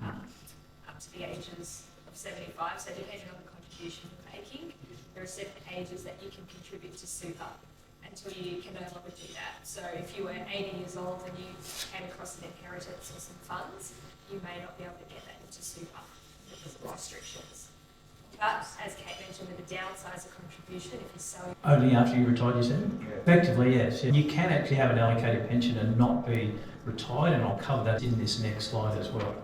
up to the ages of 75. So depending on the contribution you're making, there are certain ages that you can contribute to super until you can no longer do that. So if you were 80 years old and you came across an inheritance or some funds, you may not be able to get that into super because of restrictions. But as Kate mentioned, with the downsize of contribution, if you're selling... Only after you retired, you said? Yeah. Effectively, yes. You can actually have an allocated pension and not be retired, and I'll cover that in this next slide as well.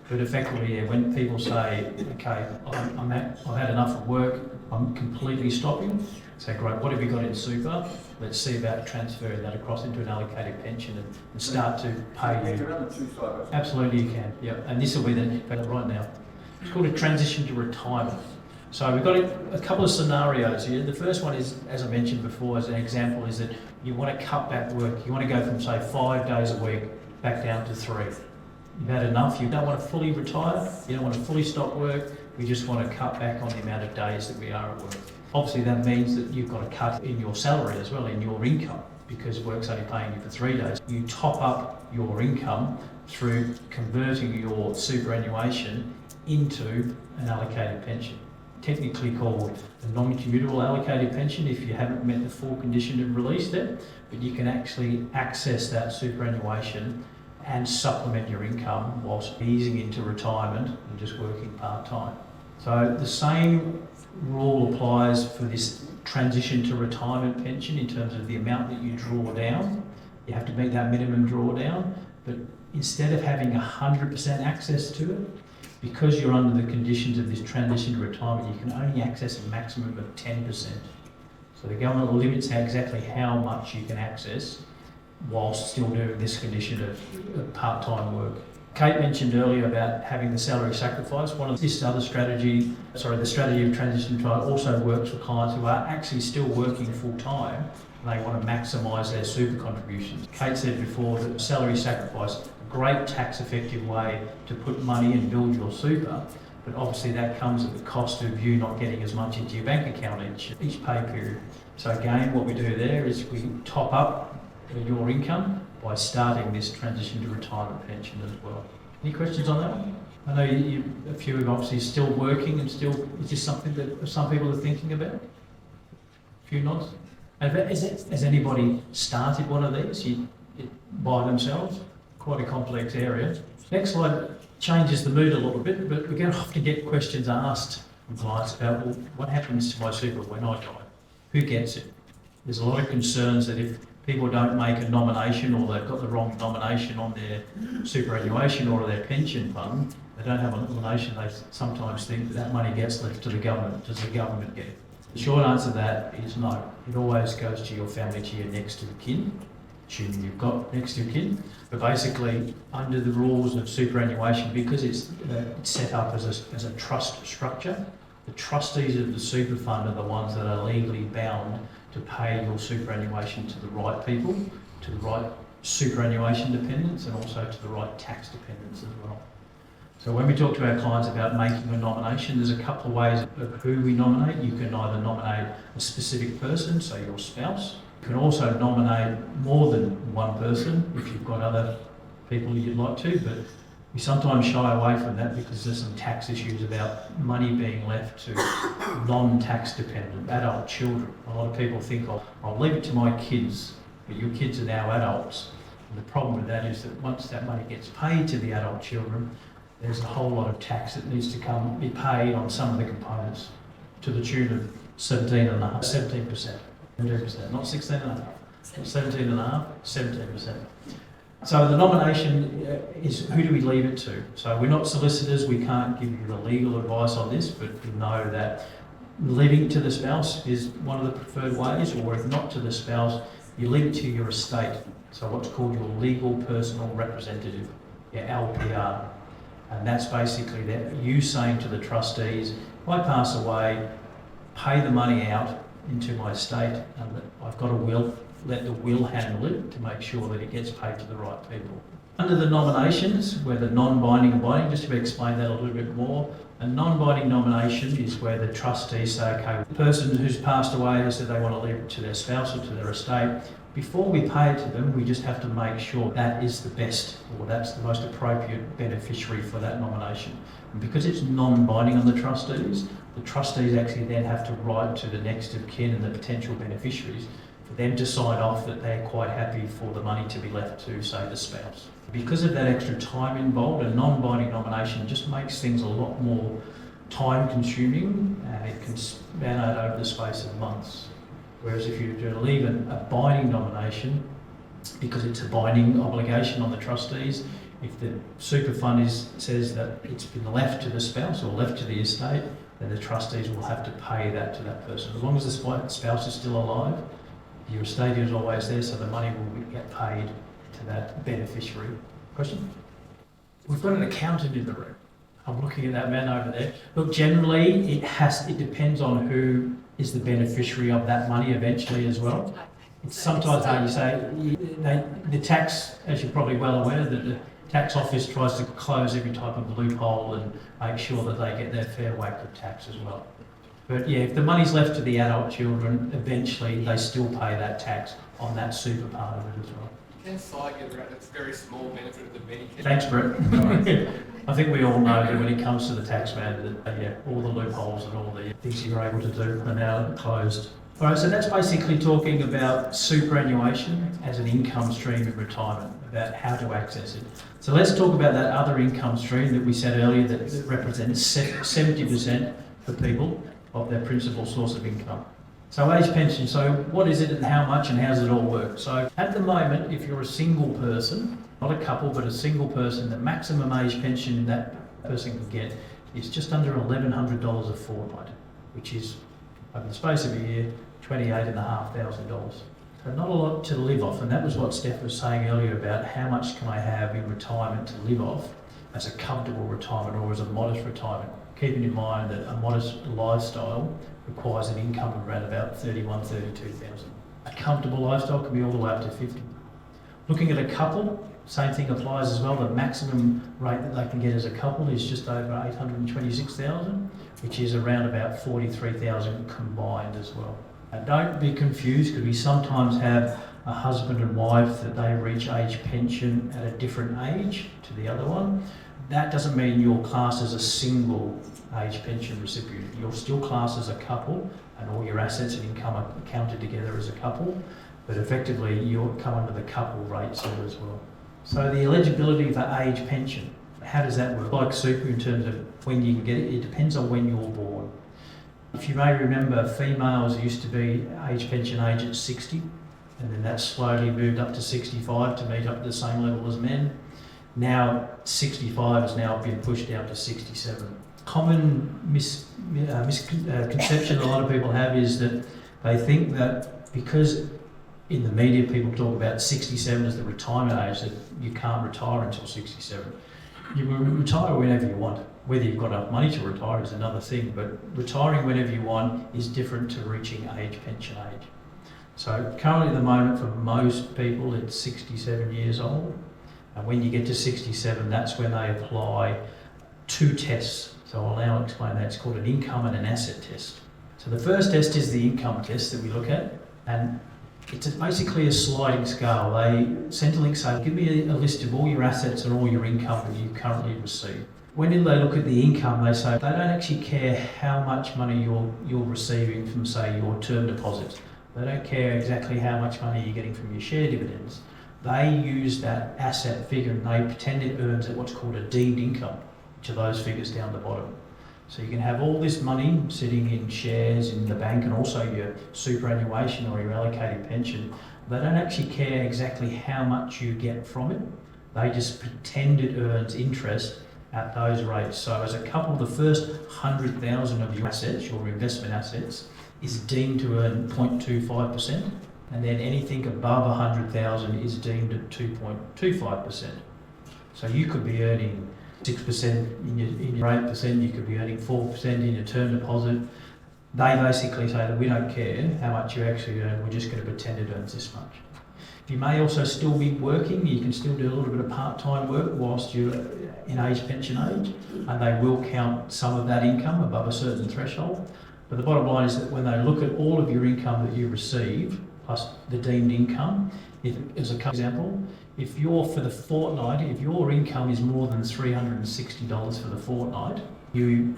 But effectively, yeah, when people say, okay, I've had enough of work, I'm completely stopping, say, great, what have you got in super? Let's see about transferring that across into an allocated pension and start to pay You you. can run the two sides. Absolutely you can, yeah. And this will be right now. It's called a transition to retirement. So we've got a couple of scenarios here. The first one is, as I mentioned before, as an example, is that you want to cut back work. You want to go from, say, 5 days a week back down to 3. You've had enough. You don't want to fully retire. You don't want to fully stop work. We just want to cut back on the amount of days that we are at work. Obviously, that means that you've got to cut in your salary as well, in your income, because work's only paying you for 3 days. You top up your income through converting your superannuation into an allocated pension. Technically called a non-commutable allocated pension if you haven't met the full condition of release there, but you can actually access that superannuation and supplement your income whilst easing into retirement and just working part-time. So the same rule applies for this transition to retirement pension in terms of the amount that you draw down. You have to meet that minimum drawdown, but instead of having 100% access to it, because you're under the conditions of this transition to retirement, you can only access a maximum of 10%. So the government limits exactly how much you can access whilst still doing this condition of part-time work. Kate mentioned earlier about having the salary sacrifice. One of this other strategy, the strategy of transition to retirement also works for clients who are actually still working full-time and they want to maximise their super contributions. Kate said before that salary sacrifice, great tax effective way to put money and build your super, but obviously that comes at the cost of you not getting as much into your bank account each pay period. So again, what we do there is we top up your income by starting this transition to retirement pension as well. Any questions on that one? I know a few of obviously still working and still, is this something that some people are thinking about? A few nods. Has anybody started one of these by themselves? Quite a complex area. Next slide changes the mood a little bit, but we're going to often get questions asked from clients about, well, what happens to my super when I die? Who gets it? There's a lot of concerns that if people don't make a nomination or they've got the wrong nomination on their superannuation or their pension fund, they don't have a nomination, they sometimes think that money gets left to the government. Does the government get it? The short answer to that is no. It always goes to your family, to your next of kin, assuming you've got next of kin. But basically, under the rules of superannuation, because it's set up as a trust structure, the trustees of the super fund are the ones that are legally bound to pay your superannuation to the right people, to the right superannuation dependents, and also to the right tax dependents as well. So when we talk to our clients about making a nomination, there's a couple of ways of who we nominate. You can either nominate a specific person, so your spouse, You can also nominate more than one person if you've got other people you'd like to, but we sometimes shy away from that because there's some tax issues about money being left to non-tax dependent adult children. A lot of people think, I'll leave it to my kids, but your kids are now adults. And the problem with that is that once that money gets paid to the adult children, there's a whole lot of tax that needs to be paid on some of the components to the tune of 17%, not 16.5%, not 17.5%, 17%. So the nomination is who do we leave it to? So we're not solicitors, we can't give you the legal advice on this, but we know that leaving it to the spouse is one of the preferred ways, or if not to the spouse, you leave it to your estate. So what's called your legal personal representative, your LPR. And that's basically that you saying to the trustees, if I pass away, pay the money out into my estate, and that I've got a will, let the will handle it to make sure that it gets paid to the right people. Under the nominations, whether non-binding or binding, just to explain that a little bit more, a non-binding nomination is where the trustees say, okay, the person who's passed away has said they want to leave it to their spouse or to their estate. Before we pay it to them, we just have to make sure that is the best, or that's the most appropriate beneficiary for that nomination. And because it's non-binding on the trustees actually then have to write to the next of kin and the potential beneficiaries for them to sign off that they're quite happy for the money to be left to, say, the spouse. Because of that extra time involved, a non-binding nomination just makes things a lot more time-consuming, and it can span out over the space of months. Whereas if you do leave a binding nomination, because it's a binding obligation on the trustees, if the super fund says that it's been left to the spouse or left to the estate, then the trustees will have to pay that to that person. As long as the spouse is still alive, your estate is always there, so the money will get paid to that beneficiary. Question? We've got an accountant in the room. I'm looking at that man over there. Look, generally, it depends on who is the beneficiary of that money eventually as well. It's sometimes how you say, the tax, as you're probably well aware, that the tax office tries to close every type of loophole and make sure that they get their fair whack of tax as well. But yeah, if the money's left to the adult children, eventually they still pay that tax on that super part of it as well. Can SI get around its very small benefit of the Medicare? Thanks, Brett. I think we all know that when it comes to the tax man, that all the loopholes and all the things you're able to do are now closed. All right, so that's basically talking about superannuation as an income stream in retirement, about how to access it. So let's talk about that other income stream that we said earlier that represents 70% for people of their principal source of income. So age pension, so what is it and how much and how does it all work? So at the moment, if you're a single person, not a couple, but a single person, the maximum age pension that person can get is just under $1,100 a fortnight, which is, over the space of a year, $28,500. So not a lot to live off, and that was what Steph was saying earlier about how much can I have in retirement to live off as a comfortable retirement or as a modest retirement, keeping in mind that a modest lifestyle requires an income of around about $32,000. A comfortable lifestyle can be all the way up to $50,000. Looking at a couple, same thing applies as well. The maximum rate that they can get as a couple is just over $826,000, which is around about $43,000 combined as well. Now, don't be confused, because we sometimes have a husband and wife that they reach age pension at a different age to the other one. That doesn't mean you're classed as a single age pension recipient. You're still classed as a couple, and all your assets and income are counted together as a couple, but effectively you'll come under the couple rate there as well. So the eligibility for age pension, how does that work? Like super in terms of when you can get it, it depends on when you're born. If you may remember, females used to be age pension age at 60, and then that slowly moved up to 65 to meet up to the same level as men. Now 65 has now been pushed down to 67. Common misconception a lot of people have is that they think that because in the media people talk about 67 as the retirement age, that you can't retire until 67. You can retire whenever you want. Whether you've got enough money to retire is another thing, but retiring whenever you want is different to reaching age pension age. So currently at the moment for most people it's 67 years old, and when you get to 67 that's when they apply 2 tests. So I'll now explain that. It's called an income and an asset test. So the first test is the income test that we look at, and It's basically a sliding scale. Centrelink say, give me a list of all your assets and all your income that you currently receive. When they look at the income, they say they don't actually care how much money you're receiving from, say, your term deposits. They don't care exactly how much money you're getting from your share dividends. They use that asset figure and they pretend it earns at what's called a deemed income, which are those figures down the bottom. So you can have all this money sitting in shares in the bank and also your superannuation or your allocated pension. They don't actually care exactly how much you get from it. They just pretend it earns interest at those rates. So as a couple, the first 100,000 of your assets, your investment assets, is deemed to earn 0.25%, and then anything above 100,000 is deemed at 2.25%. So you could be earning 6% in your 8%, you could be earning 4% in your term deposit. They basically say that we don't care how much you actually earn, we're just going to pretend it earns this much. You may also still be working, you can still do a little bit of part-time work whilst you're in pension age, and they will count some of that income above a certain threshold. But the bottom line is that when they look at all of your income that you receive, plus the deemed income, as a example, if you're for the fortnight, if your income is more than $360 for the fortnight,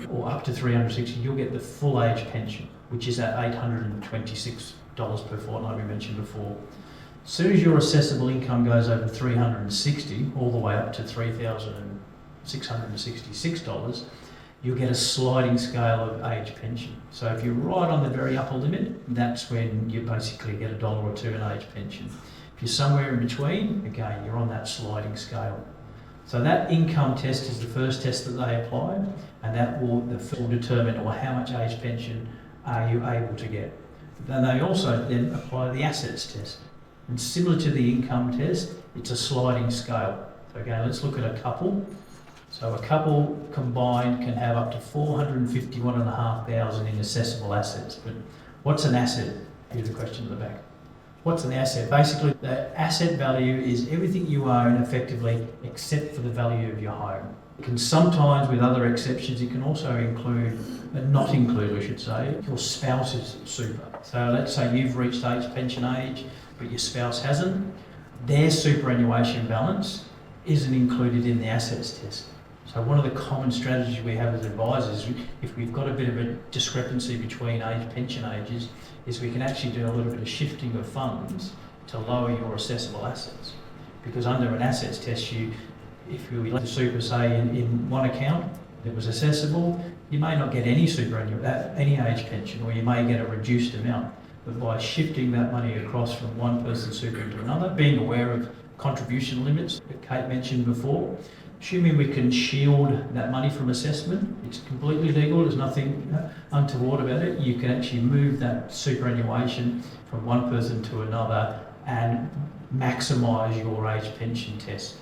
or up to $360, you'll get the full age pension, which is at $826 per fortnight we mentioned before. As soon as your assessable income goes over $360, all the way up to $3,666, you'll get a sliding scale of age pension. So if you're right on the very upper limit, that's when you basically get $1 or $2 in age pension. If you're somewhere in between, again, you're on that sliding scale. So that income test is the first test that they apply, and that will determine how much age pension are you able to get. Then they also then apply the assets test. And similar to the income test, it's a sliding scale. So again, let's look at a couple. So a couple combined can have up to $451,500 in assessable assets. But what's an asset? Here's the question at the back. What's an asset? Basically, the asset value is everything you own effectively except for the value of your home. It can sometimes, with other exceptions, it can also include, not include, I should say, your spouse's super. So let's say you've reached pension age, but your spouse hasn't. Their superannuation balance isn't included in the assets test. So one of the common strategies we have as advisors, if we've got a bit of a discrepancy between pension ages, is we can actually do a little bit of shifting of funds to lower your assessable assets. Because under an assets test, if you let the super say in one account that was assessable, you may not get any any age pension, or you may get a reduced amount. But by shifting that money across from one person's super into another, being aware of contribution limits that Kate mentioned before, assuming we can shield that money from assessment, it's completely legal, there's nothing untoward about it. You can actually move that superannuation from one person to another and maximise your age pension test.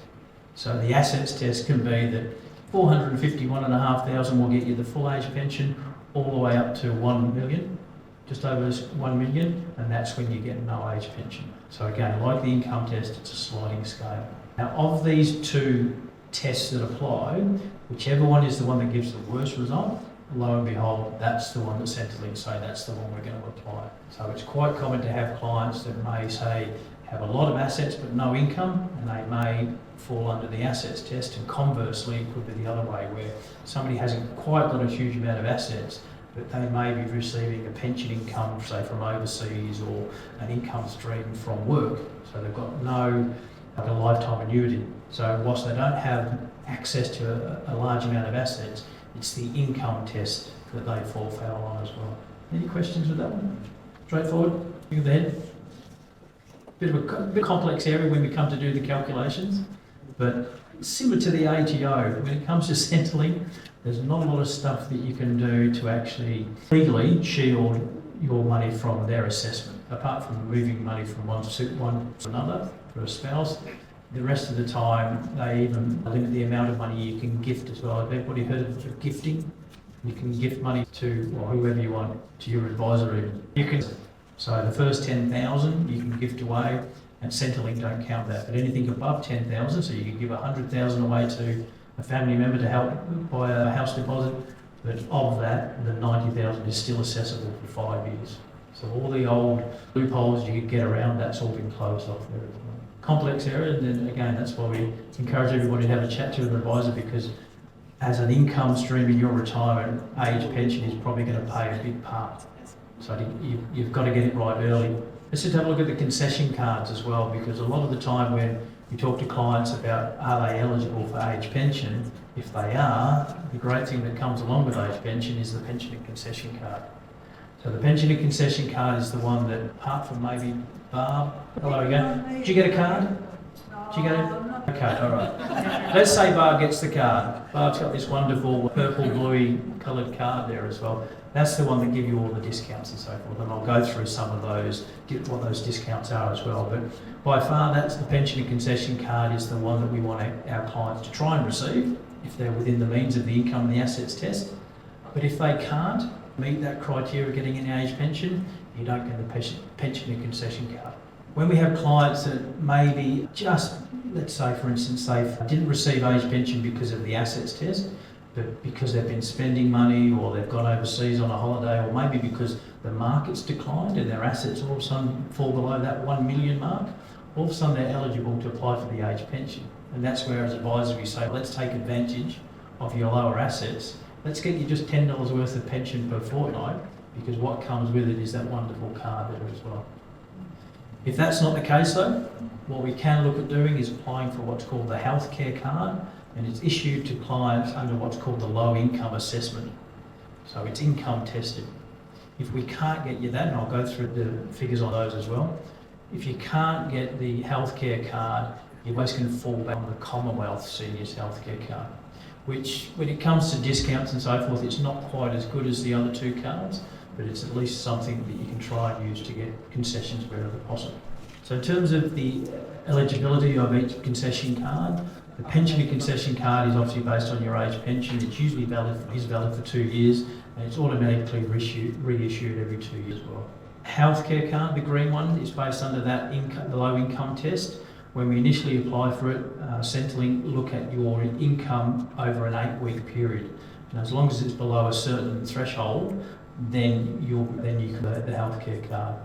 So the assets test can be that $451,500 will get you the full age pension all the way up to $1 million, just over $1 million, and that's when you get no age pension. So again, like the income test, it's a sliding scale. Now, of these two tests that apply, whichever one is the one that gives the worst result, lo and behold, that's the one that Centrelink say that's the one we're going to apply. So it's quite common to have clients that may say have a lot of assets but no income, and they may fall under the assets test, and conversely it could be the other way, where somebody hasn't quite got a huge amount of assets but they may be receiving a pension income, say from overseas, or an income stream from work, so they've got no a lifetime annuity. So whilst they don't have access to a large amount of assets, it's the income test that they fall foul on as well. Any questions with that one? Straightforward? Think of the head? Bit of a complex area when we come to do the calculations, but similar to the ATO, when it comes to Centrelink, there's not a lot of stuff that you can do to actually legally shield your money from their assessment, apart from moving money from one to another for a spouse. The rest of the time, they even limit the amount of money you can gift as well. Have everybody heard of gifting? You can gift money to whoever you want, to your advisor even. So the first 10,000 you can gift away, and Centrelink don't count that. But anything above 10,000, so you can give 100,000 away to a family member to help buy a house deposit, but of that, the 90,000 is still accessible for 5 years. So all the old loopholes you could get around, that's all been closed off there as well. Complex area, and then again, that's why we encourage everybody to have a chat to an advisor, because as an income stream in your retirement, age pension is probably going to play a big part. So you've got to get it right early. Let's just have a look at the concession cards as well, because a lot of the time when you talk to clients about are they eligible for age pension, if they are, the great thing that comes along with age pension is the pension and concession card. So the pension and concession card is the one that, apart from maybe Barb, hello again, did you get a card? Did you get it? Okay, all right. Let's say Barb gets the card. Barb's got this wonderful purple, bluey coloured card there as well. That's the one that give you all the discounts and so forth, and I'll go through some of those, what those discounts are as well. But by far, that's the pension and concession card is the one that we want our clients to try and receive if they're within the means of the income and the assets test. But if they can't meet that criteria of getting an age pension, you don't get the pension and concession card. When we have clients that maybe just, let's say for instance, they didn't receive age pension because of the assets test, but because they've been spending money or they've gone overseas on a holiday, or maybe because the market's declined and their assets all of a sudden fall below that 1 million mark, all of a sudden they're eligible to apply for the age pension. And that's where as advisors we say, let's take advantage of your lower assets. Let's get you just $10 worth of pension per fortnight, because what comes with it is that wonderful card there as well. If that's not the case though, what we can look at doing is applying for what's called the healthcare card, and it's issued to clients under what's called the low income assessment. So it's income tested. If we can't get you that, and I'll go through the figures on those as well, if you can't get the healthcare card, you're basically going to fall back on the Commonwealth Seniors Healthcare card, which when it comes to discounts and so forth, it's not quite as good as the other two cards, but it's at least something that you can try and use to get concessions wherever possible. So in terms of the eligibility of each concession card, the pension and concession card is obviously based on your age pension. It's usually valid for 2 years, and it's automatically reissued every 2 years as well. Healthcare card, the green one, is based under that the low income test. When we initially apply for it, Centrelink look at your income over an 8-week period, and as long as it's below a certain threshold, then you can get the healthcare card.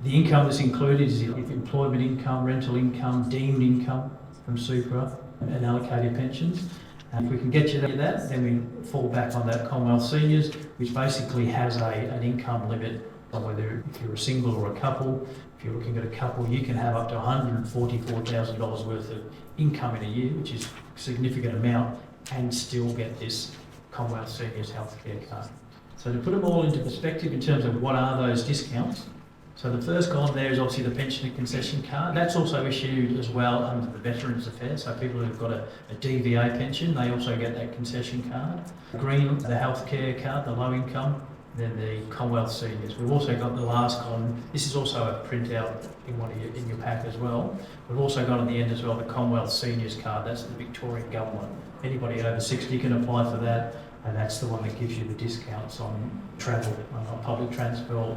The income that's included is if employment income, rental income, deemed income from super and allocated pensions. And if we can get you that, then we fall back on that Commonwealth Seniors, which basically has an income limit on whether if you're a single or a couple. If you're looking at a couple, you can have up to $144,000 worth of income in a year, which is a significant amount, and still get this Commonwealth Seniors Healthcare card. So to put them all into perspective in terms of what are those discounts, so the first column there is obviously the pension and concession card. That's also issued as well under the Veterans Affairs, so people who've got a DVA pension, they also get that concession card. Green, the healthcare card, the low income, then the Commonwealth Seniors. We've also got the last column. This is also a printout in your pack as well. We've also got on the end as well the Commonwealth Seniors card. That's the Victorian government. Anybody over 60 can apply for that, and that's the one that gives you the discounts on travel, on public transport.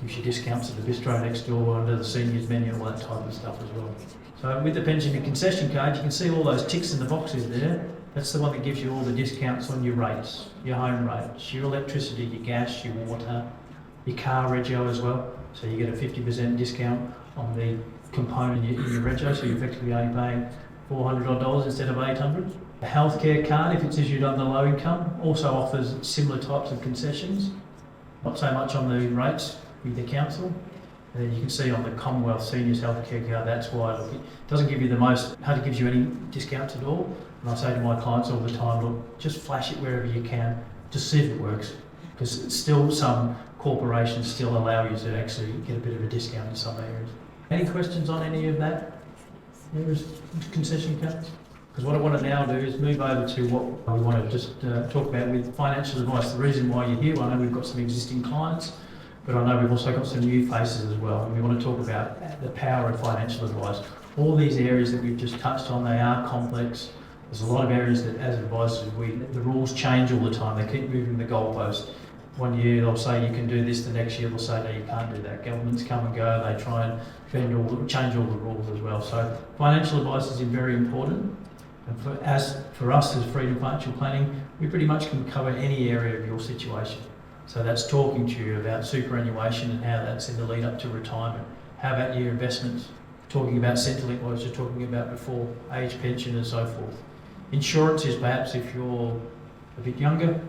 Gives you discounts at the bistro next door, under the seniors menu, all that type of stuff as well. So with the pension and concession card, you can see all those ticks in the boxes there. That's the one that gives you all the discounts on your rates, your home rates, your electricity, your gas, your water, your car rego as well. So you get a 50% discount on the component in your rego, so you're effectively only paying $400 odd instead of $800. The healthcare card, if it's issued under low income, also offers similar types of concessions. Not so much on the rates with the council. And then you can see on the Commonwealth Seniors Healthcare card, that's why it doesn't give you the most, hardly gives you any discounts at all. And I say to my clients all the time, look, just flash it wherever you can, just see if it works. Because still some corporations still allow you to actually get a bit of a discount in some areas. Any questions on any of that? There's concession cards? Because what I want to now do is move over to what we want to just talk about with financial advice. The reason why you're here, I know we've got some existing clients, but I know we've also got some new faces as well, and we want to talk about the power of financial advice. All these areas that we've just touched on, they are complex. There's a lot of areas that as advisors, the rules change all the time. They keep moving the goalpost. One year they'll say you can do this, the next year they'll say no, you can't do that. Governments come and go, they try and change all the rules as well. So financial advice is very important. And for us as Freedom Financial Planning, we pretty much can cover any area of your situation. So that's talking to you about superannuation and how that's in the lead up to retirement. How about your investments? Talking about Centrelink, what I was just talking about before, age pension and so forth. Insurance is perhaps if you're a bit younger,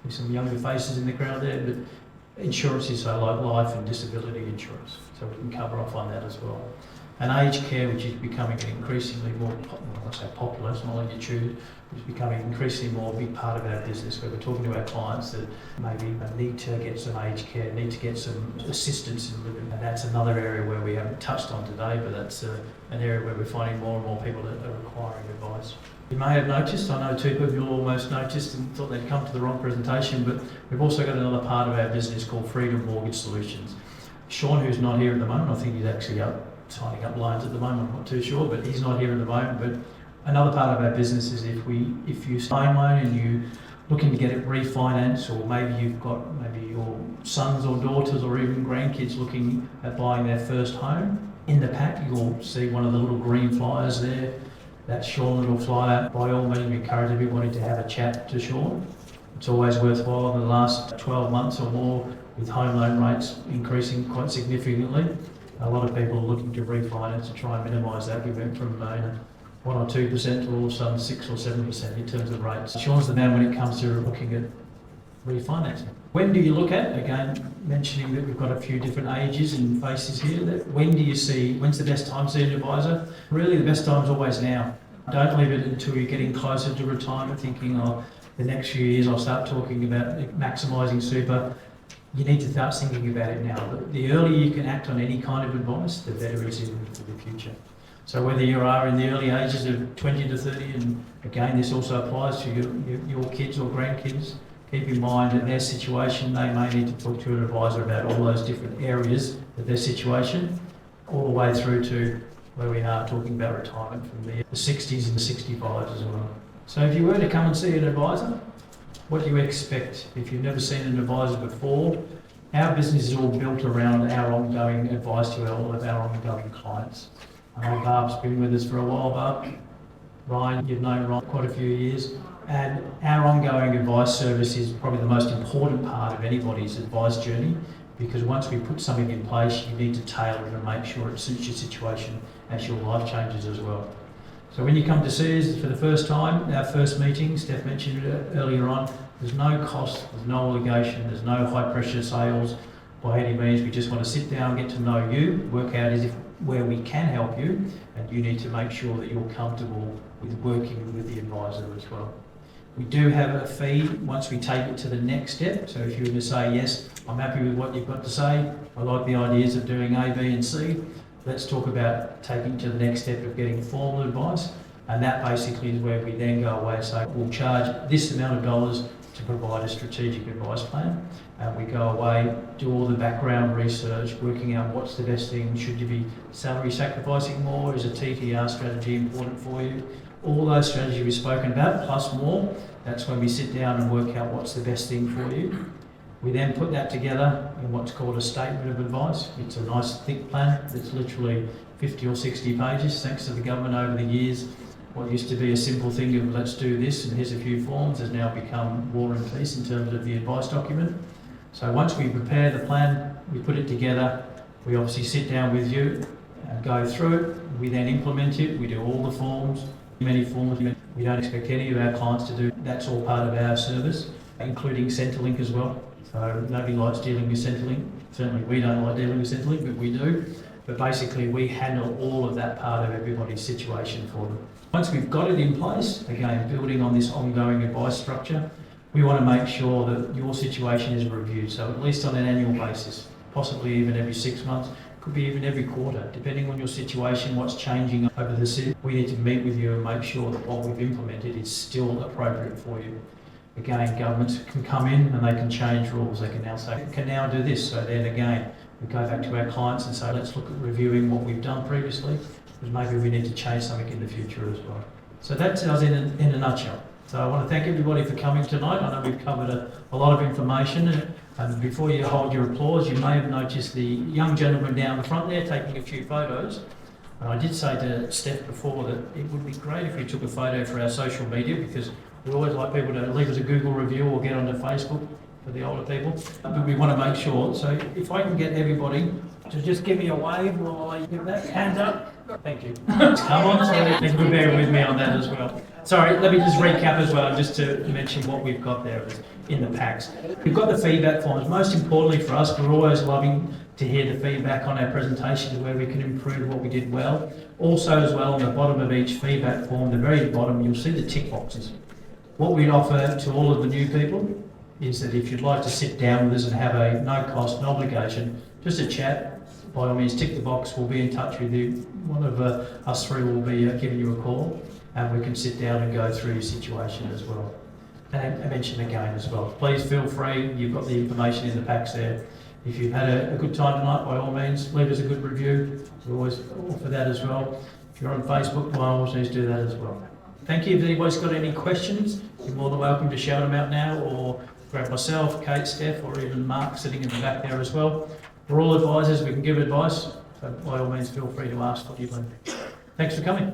with some younger faces in the crowd there, but insurance is so like life and disability insurance, so we can cover off on that as well. And aged care, which is becoming an increasingly more, I say popular, it's not like you choose, it's becoming increasingly more a big part of our business, where we're talking to our clients that maybe need to get some aged care, need to get some assistance in living. And that's another area where we haven't touched on today, but that's an area where we're finding more and more people that are requiring advice. You may have noticed, I know two people you almost noticed and thought they'd come to the wrong presentation, but we've also got another part of our business called Freedom Mortgage Solutions. Sean, who's not here at the moment, I think he's actually up signing up loans at the moment, I'm not too sure, but he's not here at the moment. But another part of our business is if you sign loan and you're looking to get it refinanced, or maybe you've got your sons or daughters or even grandkids looking at buying their first home, in the pack you'll see one of the little green flyers there. That Sean little flyer. By all means, we encourage everybody to have a chat to Sean. It's always worthwhile. In the last 12 months or more, with home loan rates increasing quite significantly, a lot of people are looking to refinance to try and minimise that. We went from 1 or 2% to all of a sudden 6 or 7% in terms of rates. Sean's the man when it comes to looking at refinancing. When do you look at, again, mentioning that we've got a few different ages and faces here, that when do you see, when's the best time to see an advisor? Really the best time is always now. Don't leave it until you're getting closer to retirement thinking, oh, the next few years I'll start talking about maximising super. You need to start thinking about it now. The earlier you can act on any kind of advice, the better it is for the future. So whether you are in the early ages of 20 to 30, and again this also applies to your kids or grandkids, keep in mind that their situation, they may need to talk to an advisor about all those different areas of their situation, all the way through to where we are talking about retirement from the 60s and the 65s as well. So if you were to come and see an advisor, what do you expect? If you've never seen an advisor before, our business is all built around our ongoing advice to all of our ongoing clients. I know Barb's been with us for a while, Barb. Ryan, you've known Ryan quite a few years. And our ongoing advice service is probably the most important part of anybody's advice journey, because once we put something in place, you need to tailor it and make sure it suits your situation as your life changes as well. So when you come to see us for the first time, our first meeting, Steph mentioned it earlier on, there's no cost, there's no obligation, there's no high pressure sales by any means. We just want to sit down, get to know you, work out where we can help you, and you need to make sure that you're comfortable with working with the advisor as well. We do have a fee once we take it to the next step. So if you were to say, yes, I'm happy with what you've got to say, I like the ideas of doing A, B and C, let's talk about taking to the next step of getting formal advice. And that basically is where we then go away and say, we'll charge this amount of dollars to provide a strategic advice plan. And we go away, do all the background research, working out what's the best thing. Should you be salary sacrificing more? Is a TTR strategy important for you? All those strategies we've spoken about, plus more, that's when we sit down and work out what's the best thing for you. We then put that together in what's called a statement of advice. It's a nice thick plan that's literally 50 or 60 pages, thanks to the government over the years. What used to be a simple thing of let's do this and here's a few forms has now become war and peace in terms of the advice document. So once we prepare the plan, we put it together, we obviously sit down with you and go through it. We then implement it, we do all the forms, many forms. We don't expect any of our clients to do. That's all part of our service, including Centrelink as well. So nobody likes dealing with Centrelink. Certainly we don't like dealing with Centrelink, but we do. But basically we handle all of that part of everybody's situation for them. Once we've got it in place, again, building on this ongoing advice structure, we want to make sure that your situation is reviewed. So at least on an annual basis, possibly even every 6 months, could be even every quarter, depending on your situation, what's changing over the city. We need to meet with you and make sure that what we've implemented is still appropriate for you. Again, governments can come in and they can change rules. They can now say, we can now do this. So then again, we go back to our clients and say, let's look at reviewing what we've done previously, because maybe we need to change something in the future as well. So that's us in a nutshell. So I want to thank everybody for coming tonight. I know we've covered a lot of information. And before you hold your applause, you may have noticed the young gentleman down the front there taking a few photos. And I did say to Steph before that it would be great if we took a photo for our social media, because we always like people to leave us a Google review or get onto Facebook. for the older people. But we want to make sure, so if I can get everybody to just give me a wave while I give that hand up. Thank you. Come on, thank you for bearing with me on that as well. Sorry, let me just recap as well, just to mention what we've got there in the packs. We've got the feedback forms. Most importantly for us, we're always loving to hear the feedback on our presentations where we can improve what we did well. Also as well, on the bottom of each feedback form, the very bottom, you'll see the tick boxes. What we'd offer to all of the new people is that if you'd like to sit down with us and have a no cost, no obligation, just a chat, by all means tick the box, we'll be in touch with you. One of us three will be giving you a call and we can sit down and go through your situation as well. And I mention again as well, please feel free, you've got the information in the packs there. If you've had a good time tonight, by all means, leave us a good review. We always offer that as well. If you're on Facebook, by all means, do that as well. Thank you. If anybody's got any questions, you're more than welcome to shout them out now, or grab myself, Kate, Steph, or even Mark sitting in the back there as well. We're all advisors, we can give advice, so by all means feel free to ask what you've learned. Thanks for coming.